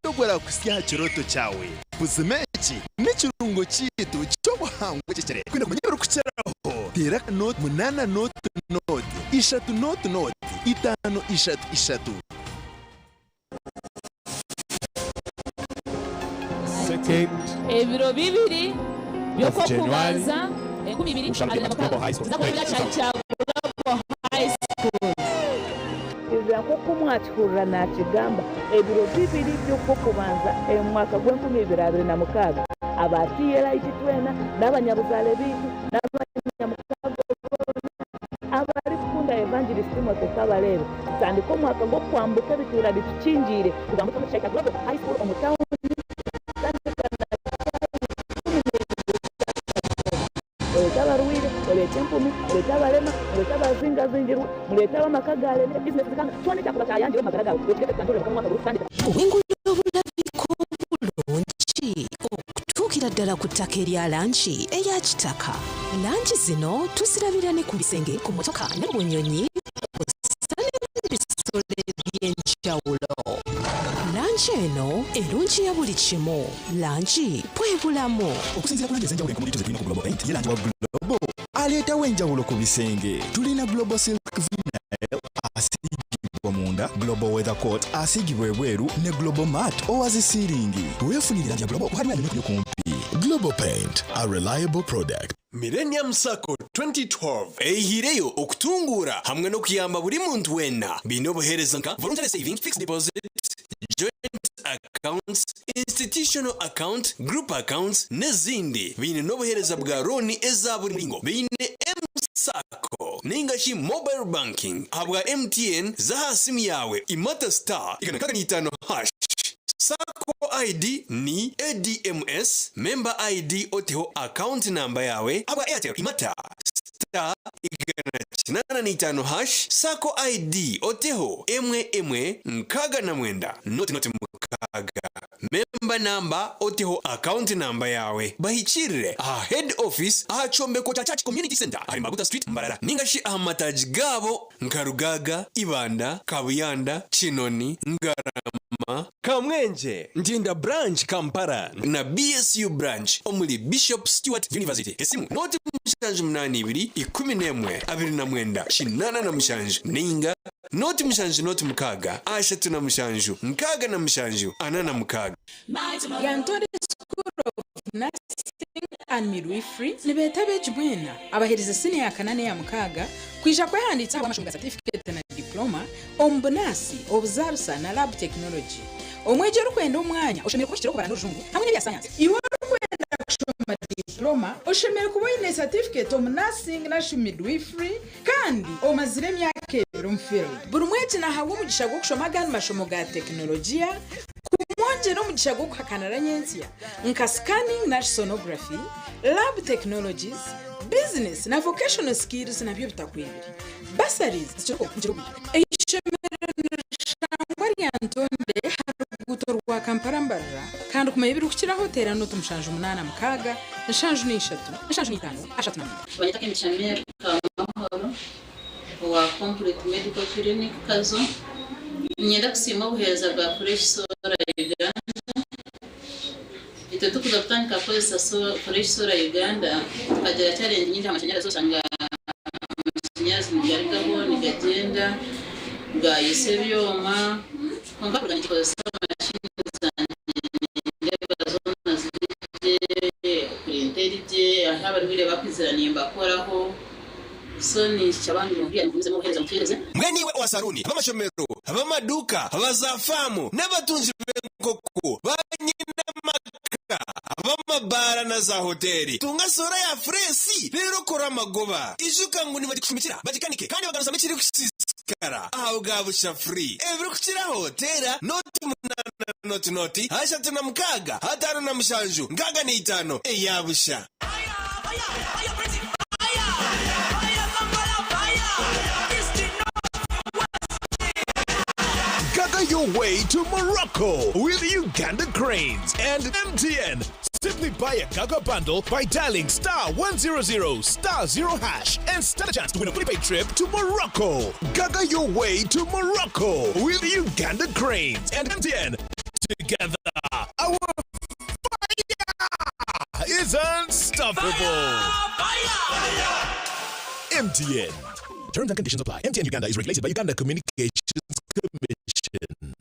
ndogora kusya kiroto cyawe buzimeki n'ikirungo cyitu cyo buhangwa cyere kwina kumenyero kucyaraho tera note 8 note 3 note 5 3 ebiro bibiri byo kubaza 2022 High School ko kumwatihurira na kigamba ebiro bibiri byo kubanza mwaka gw'2026 abatiyera ikitwena n'abanyabuzale bitu n'abanyamukago abari kunda evangelist Timothy Kabalebe kandi ko mwaka go kwambuka bitura bitukinjire kugambuka mu Cheka Global High School omutown muleta empumi muleta abalema muleta abazingazingiru muleta abamakagale ne business zikanga twone cyakula cyayanje magara gawe wekete kandore kwa mwaka rusande ubinguye obulabiko bulungi okutuukira ddala ku ttaka erya lanchi eya kitaka lanchi zino tuzirabirane ku bisenge ku motoka ne mu nyonyi kusane bisole by'enjawulo lanchi eno erungi ya buli kimu lanchi bwebulamu okusinzira ku lanchi ez'enjawulo enkomulito zetulina ku Global Paint ye lanchi wa Global aleetawo enjawulo ku bisenge tulina Global Silk Vinyl asigibwa munda Global Weather Coat asigibwa ebweru ne Global Matte owazisiringi weefunirira lanchi ya Global okuhalira n'emikuyo kumpi Global Paint, a reliable product. Millennium Circle 2012 eyihireyo okutungura hamwe no kuyamba buli muntu wenna bino buhereza nka voluntary savings, fixed deposit, joint accounts, institutional account, group accounts n'ezindi bine n'obuhereza bwa roni eza buli mulingo bine M-Sacco ningashi mobile banking habwa MTN zaha simu yawe imata star #5 hash Sacco ID ni ADMS, member ID oteho account number yawe aba Airtel imata star #5 hash Sacco ID oteho nkaga na mwenda note mukaga member number oteho account number yawe bahichirire aha head office aha Chombeko cha Church Community Center ari Maguta Street Mbarara ningashi aha mataji gabo Nkarugaga Ibanda Kabuyanda Chinoni Ngarama Kamwenje Ndinda branch Kampala na BSU branch omuli Bishop Stewart University esimu noti mushanju 8 chinana na mushanju ninga noti mushanju noti mukaga ashatu na mushanju nkaga na mushanju anana mukaga Yantore School of Nursing and Midwifery nibeta bejbwena abahereza sine ya kanane ya mukaga kwisha kwehanditsa amashunga certificate na diploma ombunasi obuzarusa na lab technology omweje rukwenda umwanya ushemeye kubashikira kubana n'urujungu hamwe n'ibya science iwe rukwenda kushoma diploma ushemeye kubona certificate of nursing na midwifery kandi omazire myaka ebiro mfero buri mweje na hawo mugisha gwo kushoma gani mashomo ga teknolojia kumwonje no mugisha gwo kuhakanara nyensia nka scanning na sonography lab technologies business na vocational skills na byo bitakwibiri bursaries zikiri kugira ishomero nshangwa rya Ntonde haruguto rwa Kampala mbarra kandi kumenya birukiraho terano tumushanje 8 mukaga nshanje ni 3 nshanje ni 5 ashatu namwe bayita kemichamia kamahoro wa complete medical clinic kazo nyenda kusima buheza bwa fresh solar Uganda itetu kudaptanka fresh solar Uganda tukajya challenge nyingi amashanyarazi usanga amashanyarazi mbyarikaho nigagenda bwa isebyoma konga kuganira kwa machine zanje zije printerije ahaba rwire bakwiziraniye mbakoraho so ni chabandi mubya nikuze muhereza mukireze mweniwe wa saruni abamashomero abamaduka abazafamu n'abatunzi b'enkoko banyina maka abamabara na za hoteli tunga sora ya fresi rero kora amagoba ijuka ngo nibagikushimikira bagikanike kandi bagaruza mikiri kusisikara aho gabusha free ebiro kukira hotela noti hasha tuna mukaga hatano na mushanju ngaga ni 5 eyabusha Gaga your way to Morocco with Uganda Cranes and MTN. Simply buy a Gaga bundle by dialing *100 *0# and stand a chance to win a prepaid trip to Morocco. Gaga your way to Morocco with Uganda Cranes and MTN. Together, our fire is unstoppable. MTN. Terms and conditions apply. MTN Uganda is regulated by Uganda Communications Commission.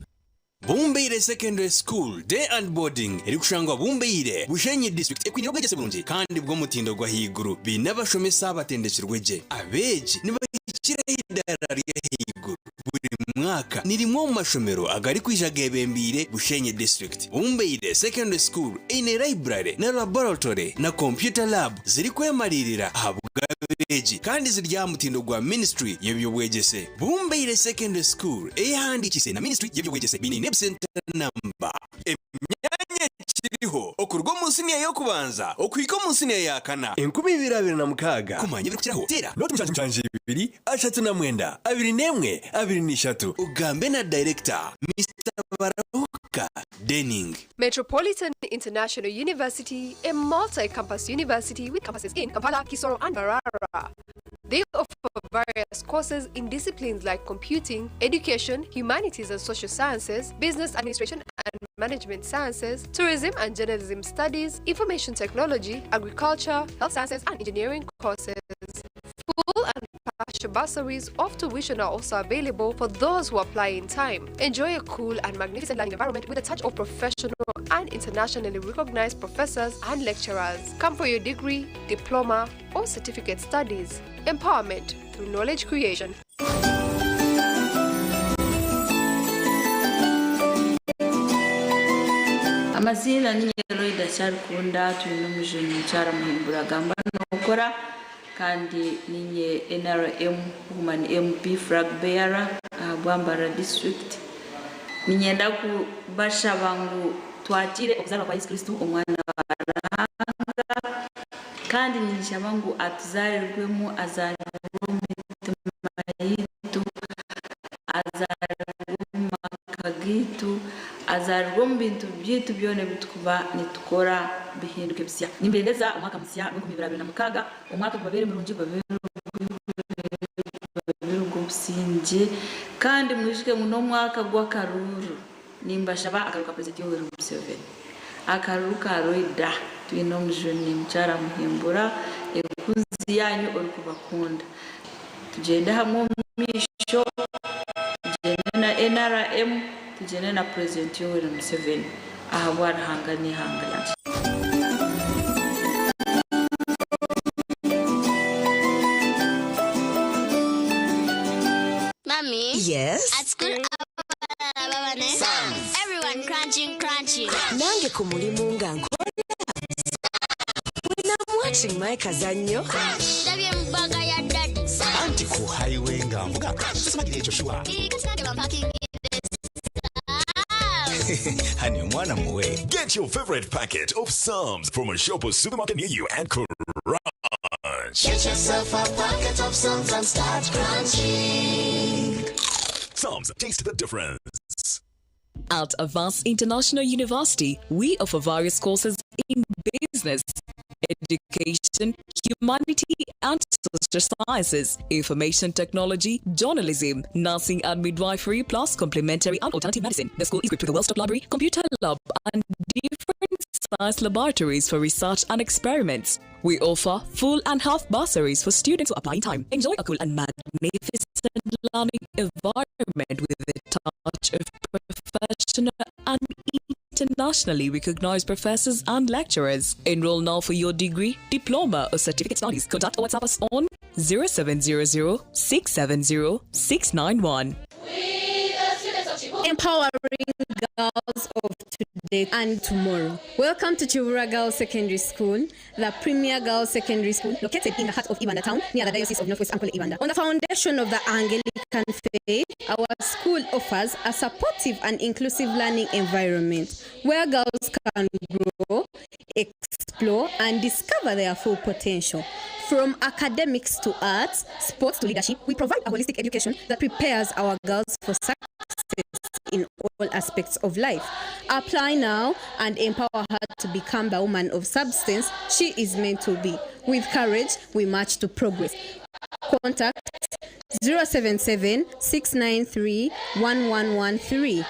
Bumbeire Secondary School Day and Boarding eri kushangwa Bumbeire Bushenyi District ekwiniro bwegese bulungi kandi bwo mutindo gwa higuru binabashomesa abatendekirweje abeji nibakira idara rya higuru buri mwaka nirimwo mu mashomero agari kwijaga ebembire Bushenyi District. Bumbeire Secondary School ine library na laboratory na computer lab ziri kwemalirira abeji kandi zirya mutindo gwa ministry y'ebyobwegese. Bumbeire Secondary School ehandikise na ministry y'ebyobwegese binine center number emyanya kiriho okurwo munsi niyo yo kubanza okwiko munsi niyo yakana 2026 kumanye birukiraho tera no tumujanje 2 ashatu na mwenda 21 23 ugambe na director Mr. Barahuka Denning. Metropolitan International University, a multi-campus university with campuses in Kampala, Kisoro and Mbarara. They offer various courses in disciplines like computing, education, humanities and social sciences, business administration and management sciences, tourism and journalism studies, information technology, agriculture, health sciences and engineering courses. Full and partial bursaries of tuition are also available for those who apply in time. Enjoy a cool and magnificent learning environment with a touch of professional and internationally recognized professors and lecturers. Come for your degree, diploma, or certificate studies. Empowerment through knowledge creation. Amazina ni Roida Charkunda tuino mujuni chara muhimbura gamba nokora kandi ninye NRM woman MP flag bearer Bwambara district ninyenda kubasha bangu twatire okuzalwa kwa Yesu Kristo omwana warahanga kandi ninyisha bangu atuzarirwemo azarwemo mitima azarwemo makagitu azarwemo bintu byitu byone bitukuba nitukora bihinduke bisya nimbendeza umwaka musya 2026 umwaka babere mulungi babere gusinje kandi mwishike muno mwaka gwa karuru nimbashaba akaruka president Yoweri Museveni akaruka Roida twino mujuni mchara muhimbura ekuzi yanyu orikubakunda tugenda hamwe misho tugenda na NRM tugenda na president Yoweri Museveni ahabwara hangani hangani. Mommy? Yes? At school, everyone crunching. Nange ku mulimu nga nkola. When I'm watching my kazanyo. Ndabye mbaga ya daddy. Anti ku highway nga mvuga. Sisimagire ekyo shuwa. Kasinage parking Honey, mwana muwe. Get your favorite packet of Psalms from a shop or supermarket near you and Quran. difference. Get yourself a packet of Psalms and start crunching. Psalms, taste the difference. At Avance International University, we offer various courses in business, education, humanity and social sciences, information technology, journalism, nursing and midwifery, plus complementary and alternative medicine. The school is equipped with a well-stocked library, computer lab, and different science laboratories for research and experiments. We offer full and half bursaries for students who apply in time. Enjoy a cool and magnificent learning environment with a touch of professional and internationally recognized professors and lecturers. Enroll now for your degree, diploma, or certificate studies. Contact or WhatsApp us on 0700 670 691. Empowering girls of today and tomorrow. Welcome to Chivura Girls Secondary School, the premier girls secondary school located in the heart of Ibanda town near the Diocese of Northwest Ankole Ibanda. On the foundation of the Anglican faith, our school offers a supportive and inclusive learning environment where girls can grow, explore, and discover their full potential. From academics to arts, sports to leadership, we provide a holistic education that prepares our girls for success in all aspects of life. Apply now and empower her to become the woman of substance she is meant to be. With courage, we march to progress. Contact 077 693 1113.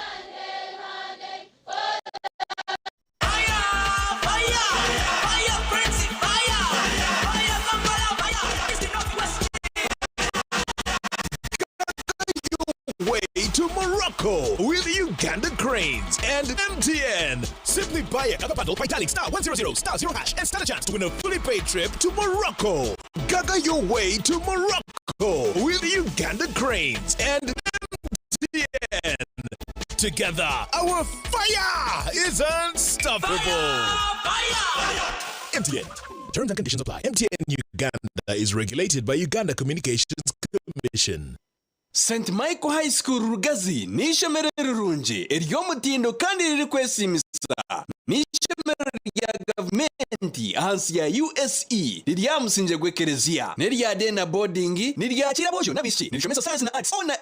Way to Morocco with Uganda Cranes and MTN. Simply buy a Gaga bundle by dialing *100 *0# and stand a chance to win a fully paid trip to Morocco. Gaga your way to Morocco with Uganda Cranes and MTN. Together, our fire is unstoppable. Fire! MTN. Terms and conditions apply. MTN Uganda is regulated by Uganda Communications Commission. St. Michael High School Rugazi ni ishomero rirungi ery'omutindo kandi riri kwesimisa ni ishomero rya gavumenti ahansi ya USE rirya musinje gw'ekereziya nerya dena boarding niryakira bojo n'abishi nirishomesa science na arts ona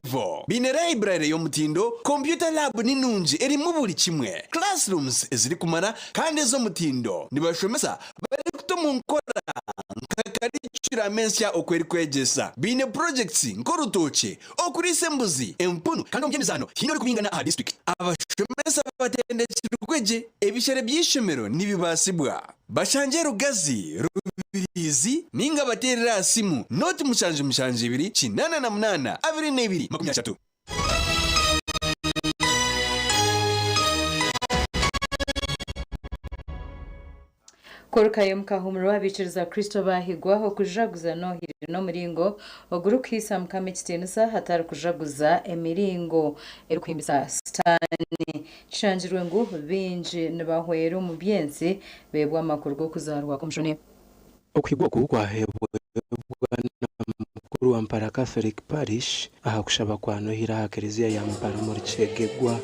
level bine library y'omutindo computer lab ninungi erimu buli kimwe classrooms eziri kumara kandi ez'omutindo nibashomesa bari kutomu nkora nkakaricura mensya okweri kwegesa bine projects nkorutoche okurise mbuzi empunu kandi omugemizano hino ri kubingana a district abashomesa batendekirweje ebishere by'ishomero nibibasibwa bashanje Rugazi Rubirizi ninga baterera asimu noti mushanje 2 8 22 23. Korukayo mukahumuro abiciriza Kristo bahigwa okujaguza nohiri no muringo oguru kwisa mukame kitenisa hatari kujaguza emiringo erikuhimbisa stani chanjirwe ngo binji nibahwero mu byenzi bebwa makuru go kuzarwa komshone okwigwa kwahebwe mukuru wa Mpara Catholic Parish aha kushaba kwa nohira hakereziya ya Mpara muri Chegegwa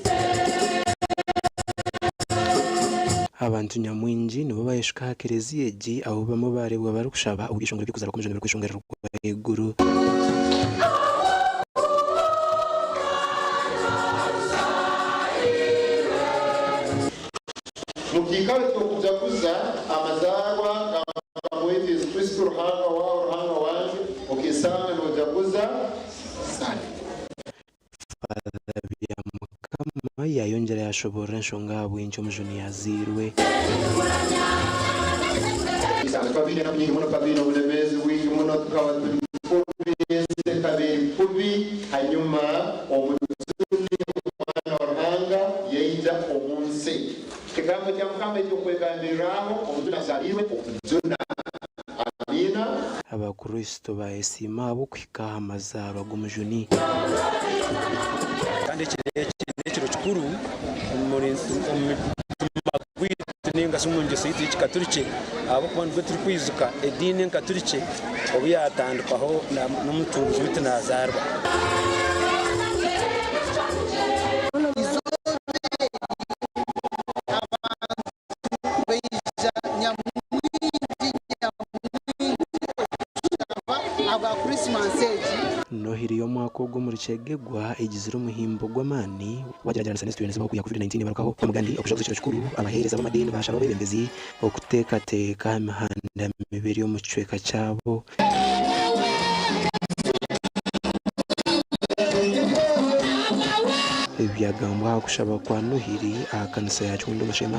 abantu nyamwinji nibo bayeshika hakereziye ji aho bamwe barebwa bari kushaba ubwishongero bikuzara komishonero kwishongera rw'eguru mukikale tukuja kuza amazarwa kamwezi Kristo ruhanga wanje ukisanga nojaguza sana Mukama yayongera yashobora nshonga bwinjo mujuni yazirwe kabiri na mwingi muno kabiri ubulemezi wingi muno tukaba tubise kabiri kubi hanyuma omuzuni umwana waranga yeija omunsi kigambo kya Mukama cyo kwegandiraho omuzuni azaliwe omuzuna amina abakristo bayesima abo kwika amazaro gumujuni kandi ekiro kikuru muri ninga sumunje siti kikaturiche abo kubantu turi kwizuka edini nkaturiche obu yatandikaho n'umutunzi witu nazarwa rucegegwa igizira umuhimbo gw'amani wageragera na Ernest Yoneza kuya COVID-19 barukaho umugandi okushabuza kiro kikuru abahereza b'amadini bashaba bebembezi okutekateka imihanda mibiri yo mu cweka cyabo ibyagambwa kushaba kwa Nohiri akanisa yacu ndo mashema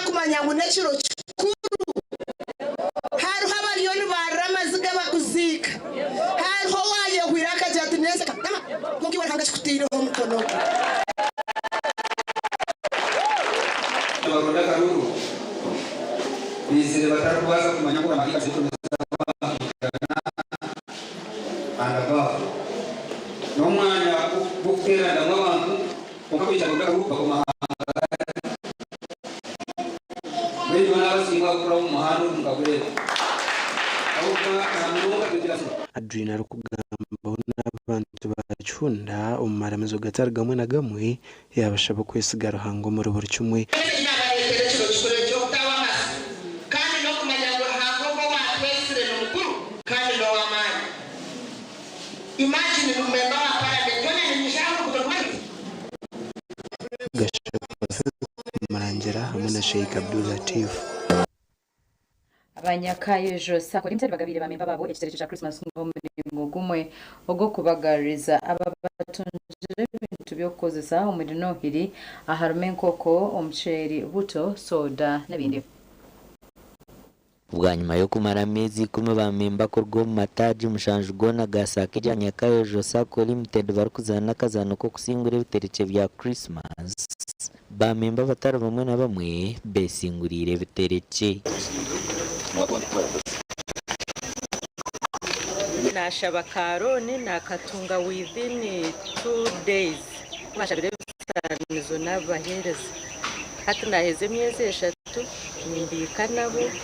kumanya ngo nekiro kikuru haruho abariyoni baramaziga bakuzika hariho waye kwiraka cyati neza kama muki waranga kutiriho mukono abaronda karuru bizire batarakubaza kumanya ko amahika cyo andaba no mwanya bukera ndamwabantu ukabita ngo bakoma byo nabasimba kura mu muhanda mugabure Adrina rukugamba n'abantu bacunda umaramazo gatar gamwe na gamwe yabashaba kwesigara hango muri buri cyumwe kandi no kumenya ngo hakorwa watwesire no mukuru kandi no wamani imagine numemba wa parade tone ni mishahara kutokwani Marangera hamwe na Sheikh Abdul Latif abanyakayejo sako limtari bagabire bamemba babo ekiterezo cya Christmas ngo gumwe ogo kubagariza aba batunjire ibintu byo kozesa umurino hiri aharume nkoko umuceri buto soda n'ibindi ubwa nyuma yo kumara amezi kumwe bamemba ko rwo mataji mushanju gona gasake ja Nyakayejo Sako Limited barukuzana kazano ko kusingura ibitereke bya Christmas bamemba batara bamwe na bamwe besingurire ibitereke nashaba karone nakatunga within 2 days mashabire sanizo nabahereza hati naheze myezi eshatu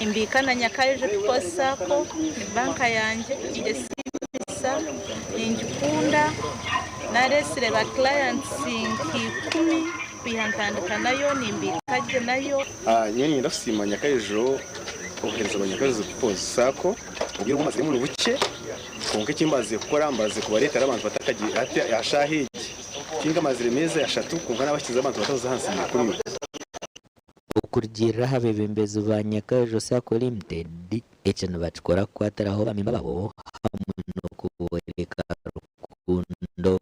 imbikana Nyakayejo Sako banka yanje igesibisa ingikunda naresire ba clients nkikumi bihantandika nayo nimbikaje nayo nyene ndafisima Nyakayejo ohereza abanyakayejo Sako ugira umaze mu buke konke kimbaze gukora mbaze kuba leta y'abantu batakagiye ati yashahije kinga mazire meza yashatu kumva n'abakiza abantu bataza hansi kuri ukurgira habebembeze ba Nyakayejo Sako Limited ecyo bacikora kwataraho bamemba babo hamwe no kuboreka rukundo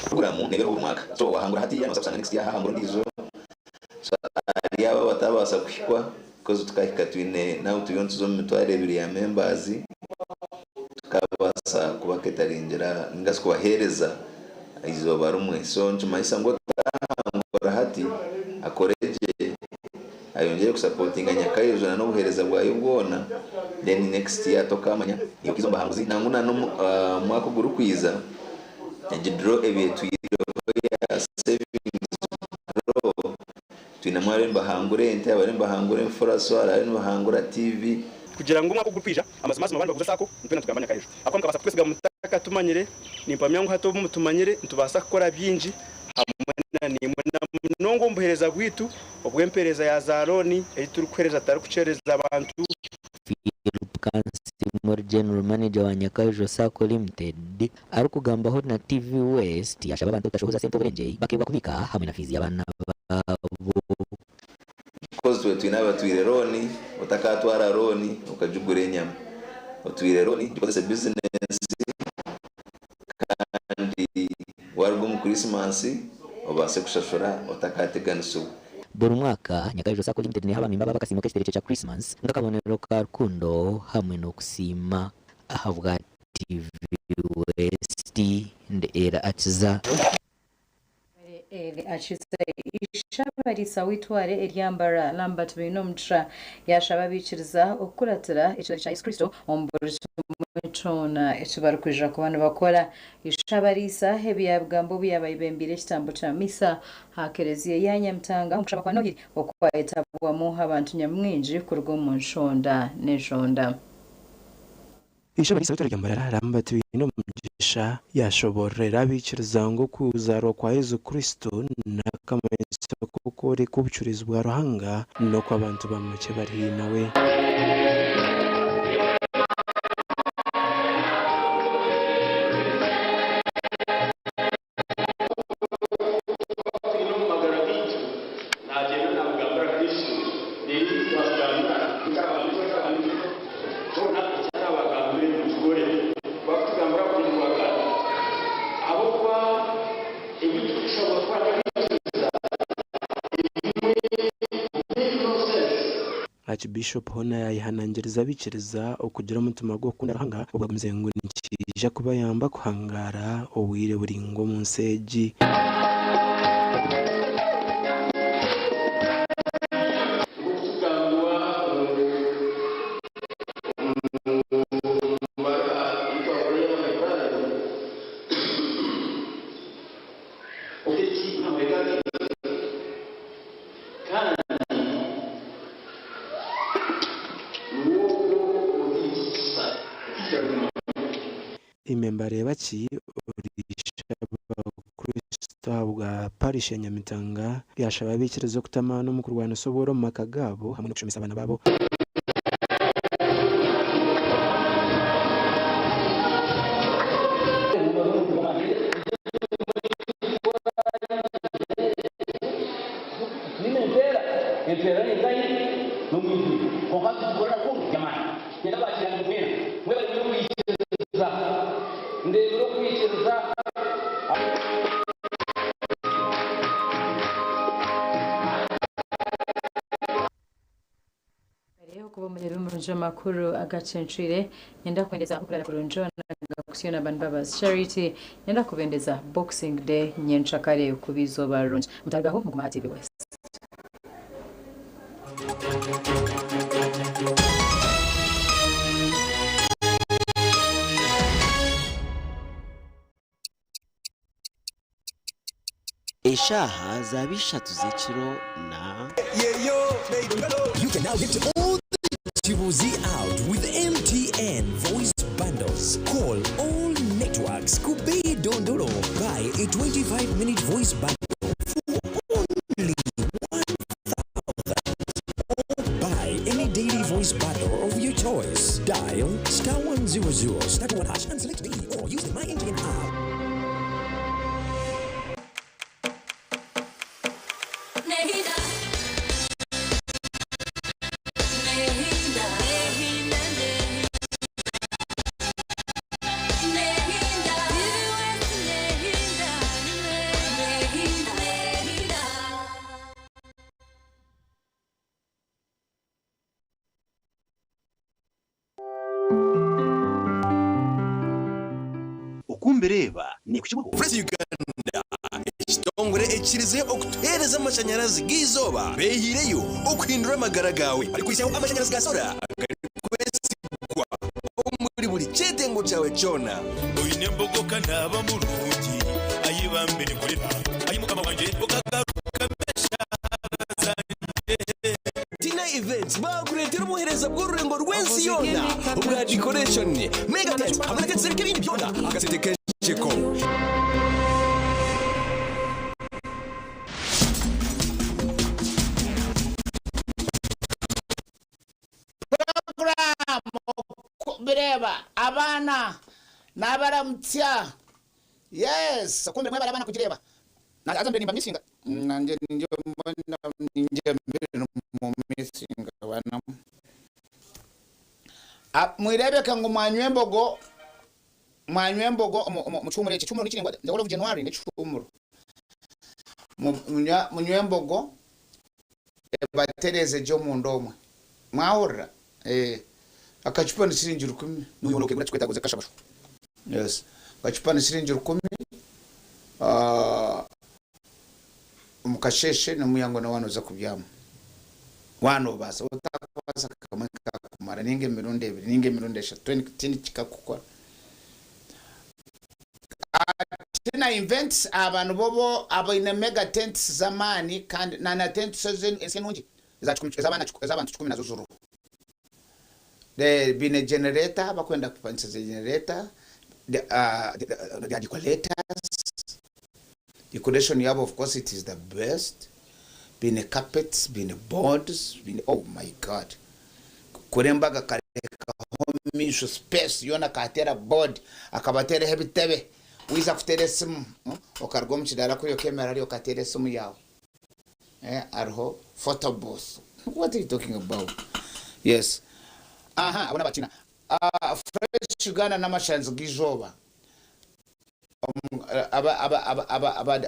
programu negero umwaka so wahangura hati yana usanga next year hahangura ndizo so yaba batabasa kwikwa kozo tukahika twine naho tuyonze zo mitware bibiri ya members tukabasa kubaketaringira ngasiko bahereza izo barumwe so nchumahisa ngo tahangura hati akoreje ayongeye kusupportinga Nyakayejo no buhereza bwayo bwona then next year tokamanya iyo kizo mbahanguzi nanguna no mwaka guru kwiza njidro ebetu ya savings draw twinamware mbahangure ente abari mbahangure mfuraso ari mbahangura TV kugira ngo umwaka gupija amazima abantu bakuza Sako mpena tugamba Nyakayejo akwam kabasa kwesiga mutaka tumanyire nimpamya ngo hato mutumanyire ntubasa gukora byinji hamwe ni nongo mbuhereza bwitu obwempereza ya zaroni turi kwereza tari kucereza abantu More General Manager wa Nyakayejo Sako Limited ari kugambaho na TV West yashaba abantu utashoboza sente burenje bakeba kubika hamwe na fizi y'abana babo kozwe twinaba twireroni utakatwara roni ukajugure nyama utwire roni because business kandi warwo mu Christmas obase kushashora utakateganiso buri mwaka Nyakayejo Sako Limited ni habamimba bakasima k'ekitereke cya Christmas ngakabonero ka rukundo hamwe no kusima ahabwa TV West ndera akiza ishabarisa witware eryambara Lambert Binomtra yashaba bikiriza okuratira ekyo cya Yesu Kristo omburu chona ekibarukwija ku bantu bakora ishabarisa hebyabgambo byabayibembire kitambo cha misa hakereziye ya Nyamtanga umushaba kwa Nohiri okwayetabwa mu abantu nyamwinji ku rwo mu nshonda n'enshonda isho bari sabato ryambarara rambati no mugisha yashoborera bikiriza ngo kuzarwa kwa Yesu Kristo n'akamenyetso kuko ri kubucurizwa ruhanga no kwa abantu bamuke bari nawe. Archbishop Hona yayihanangiriza bikiriza okugira umutima gwo kunda ruhanga ubwagumze ngo nikija kuba yamba kuhangara obwire buringo mu nseji. Imembare baki urisha Kristo bwa parish ya Nyamitanga yashaba bikirizo kutamana mu kurwana soboro mu makagabo hamwe no kushomesa abana babo. Makuru agacenshire yenda kwendeza kukulala kurunjo na kusiona abantu babas charity yenda kubendeza Boxing Day nyenshakare kubizo barunje mutagaho mu kumati West. Eshaha zabishatu z'ekiro na You can now get all Chibuzi out with MTN voice bundles. Call all networks. Kubi Dondoro. Buy a 25-minute voice bundle for only 1,000. Or buy any daily voice bundle of your choice. Dial *100 *1# and select B or use the My MTN app. Bereba ni kukibugo Press Uganda ekitongore ekirize okutereza amashanyarazi gizoba behireyo okuhindura amagara gawe ari kwishaho amashanyarazi ga solar kwesigwa omuri buli kyetengo cyawe cyona oyine mbogo kanaba mulungi ayibambere kuri ayimukama wanje okagaruka mesha Tina Events bakuretera umuhereza bw'ururengo rwensi yona ubwa decoration mega tent amaneke serike bindi byona agasete Cheko. Program bireba abana nabaramutya. Yes, kumbe mwe barabana kugireba. Naza mbere nimba misinga. Nanje nje mbona nje mbere mu misinga bana. Mwirebeka ngo mwanywembogo mu cyumuro iki cyumuro n'ikirengwa ndabona January ni cyumuro munywembogo batereze jo mu ndomwe mwahora akacupa ni siringi 10 muyoroke muri twetaguze kashabasho. Yes, akacupa ni siringi 10 umukasheshe no muyango na wanoza kubyama wano basa utakwasa kamwe kakumara ninge mirundi 2 ninge mirundi 20 kikakukora Tina events abantu bobo abo ine mega tents zamani kandi na tent season esenungi zabantu 10 nazo zuru There been a generator, bakwenda kupancha generator. The decorators. Decoration you have, of course, it is the best. Been a carpets, been a boards, been oh my God. Kurembaga kareka home space yona katera board akabatera hebitebe wiza kutere simu okargom chidara kuyo camera ari okatere simu yawo arho photo booth. What are you talking about? Yes. Abona bachina fresh Uganda namashanzo gizoba aba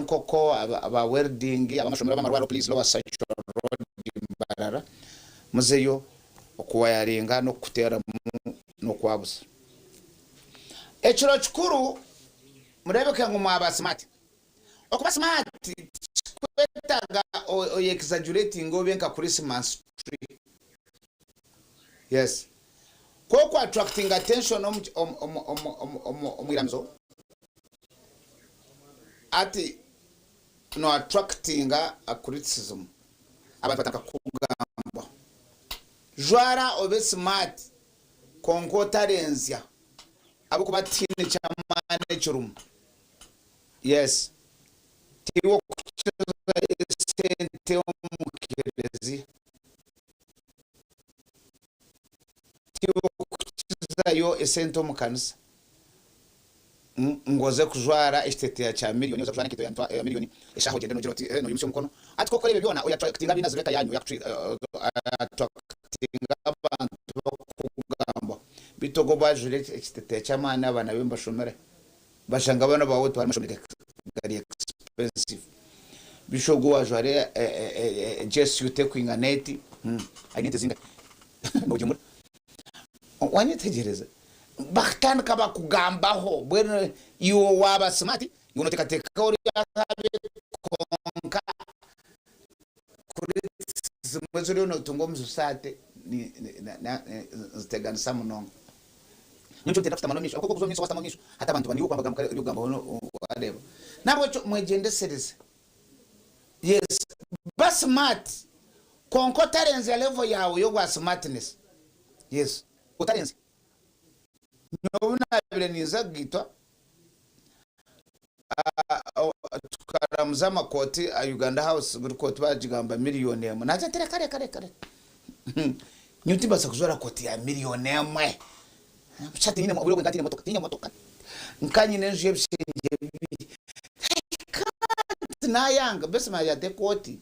nkoko aba welding abamashomero bamarwaro please lower section road Mbarara muzeyo okuwa yarenga no kutera no kwabusa ekiro kikuru murebeka ngo mwaba smart okuba smart kwetaga o exaggerating obenka Christmas tree. Yes. Koko attracting attention omwiramzo ati no attracting a criticism abantu bataka kugamba jwara obe smart konko tarenzya abo kubatine chamane churum. Yes, tiwo kucheza sente omukerezi yo esento mukanisa ngoze kujwara estetya cha milioni zo kujwara kito ya milioni eshaho gende no jiroti no yumsho mukono ati koko rebe byona uyatwactinga bina zureka yanyu atwactinga abantu bakugamba bitogo bajure estetya cha mana abana bemba shomere bashanga abana bawe twari mashomere gari expensive bishogo wajware just you take inganeti agente zinga mujumura wanyitegereza bakatana kaba kugambaho bwene iwo waba smart yonoteka teka uri akabe konka kuri zimwezuri no tungomzo sate ni zitegana samunongo nicho tenda manomisho akoko kuzomisho wasta manomisho hata abantu bani kwamba gamba whatever nabo mwegende series. Yes, ba smart konko tarenze level yawo yo gwa smartness. Yes, utarenze nyobuna bile niza gitwa tukaramuza makoti a Uganda House guri koti bajigamba miliyoni emwe naje tere kare nyuti basa kuzora koti ya miliyoni emwe chati nyine mu ngati tinya motoka nkanyi nenje bishinje na yanga bese ma ya de koti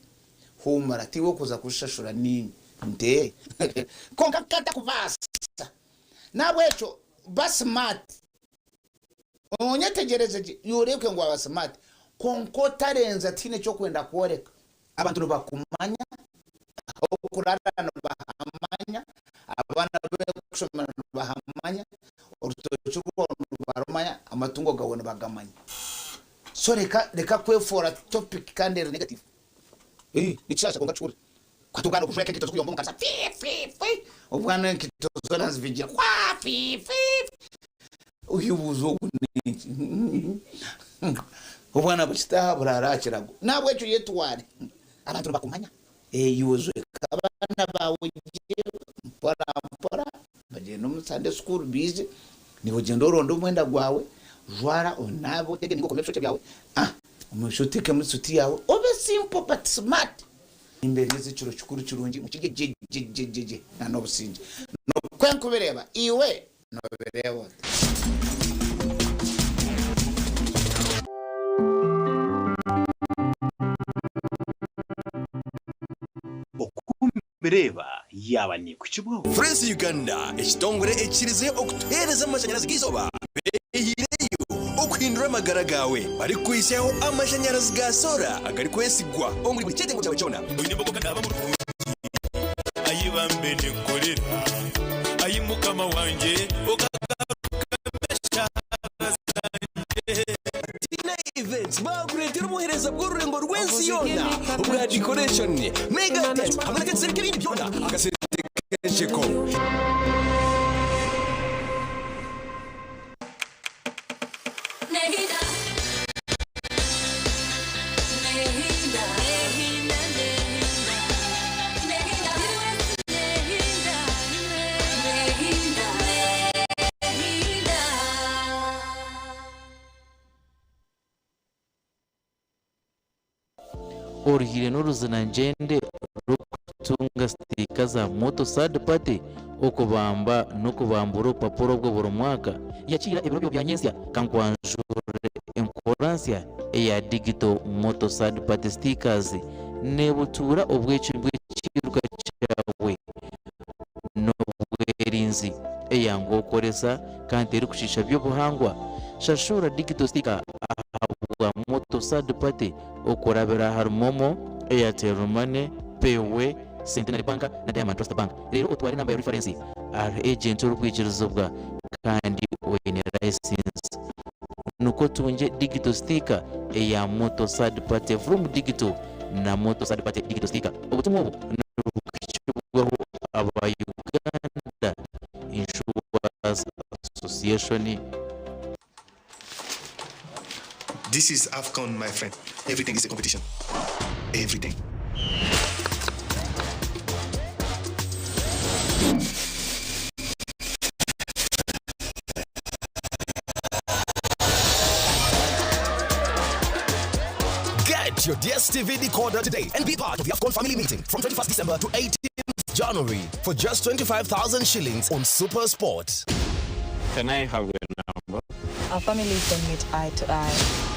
humara tiwo kuza kushashura nini nde konka kata kuvasa nabwecho basmart onyetegereze yoreke ngo abasmart konko tarenza tine cyo kwenda kuoreka abantu bakumanya okurarana bahamanya abana bekushomana bahamanya urutocho barumanya amatungo gabona bagamanya so reka kwefora topic kandi negative nichasha konga churi kwatugana kushweka kito kuyomba mukasa fi ubwana kito zona zivijira kwa fi uyubuzo kuniki ubwana bachita burarachirago nabwe cyo yetware abantu bakumanya yuzo kabana bawe mpora baje no Sunday school busy ni ugendo rondo mwenda gwawe jwara onabo tege niko komesho cyawe umushutike musuti yawe obe simple but smart imbere z'iciro cyukuru cyurungi mu kige je na no businje no kwenkubereba iwe no bereba bereba yaba ni ku kibuga Fresh Uganda ekitongore ekirize okutereza amashanyarazi gizoba behireyo okuhindura amagara gawe bari kwisaho amashanyarazi ga sola agari kwesigwa omuri buri kitengo cyawe cyona uyinimbogo kadaba mu rufungi ayibambe nekorera ayimukama wanje Events baguretera umuhereza bw'ururengo rwensi yona ubwa decoration mega tent hamwe n'akazi k'ibindi byona agasete kesheko orihire n'uruzinangende rukutunga stika za moto third party okubamba n'okubamba urupapuro rwo buri mwaka yakira ibiro bya nyensya kankwanjure inkoransia eya digital moto third party stickers nebutura obweci bw'ekirwa cyawe n'obwerinzi eyango okoresa kandi eri kushisha by'obuhangwa shashura digital sticker ahabwa moto third party okurabira hari momo Airtel Money Payway Centenary Bank na Diamond Trust Bank rero utware number ya reference ari agent urukwikirizobwa kandi wene license nuko tunje digital sticker eya moto third party from digital na moto third party digital sticker ubutumwa ubu n'urukwikirizobwaho aba Uganda Insurance Association. This is AFCON, my friend. Everything is a competition. Everything. Get your DSTV decoder today and be part of the AFCON family meeting from 21st December to 18th January for just 25,000 shillings on Super Sport. Can I have your number? Our families don't meet eye to eye.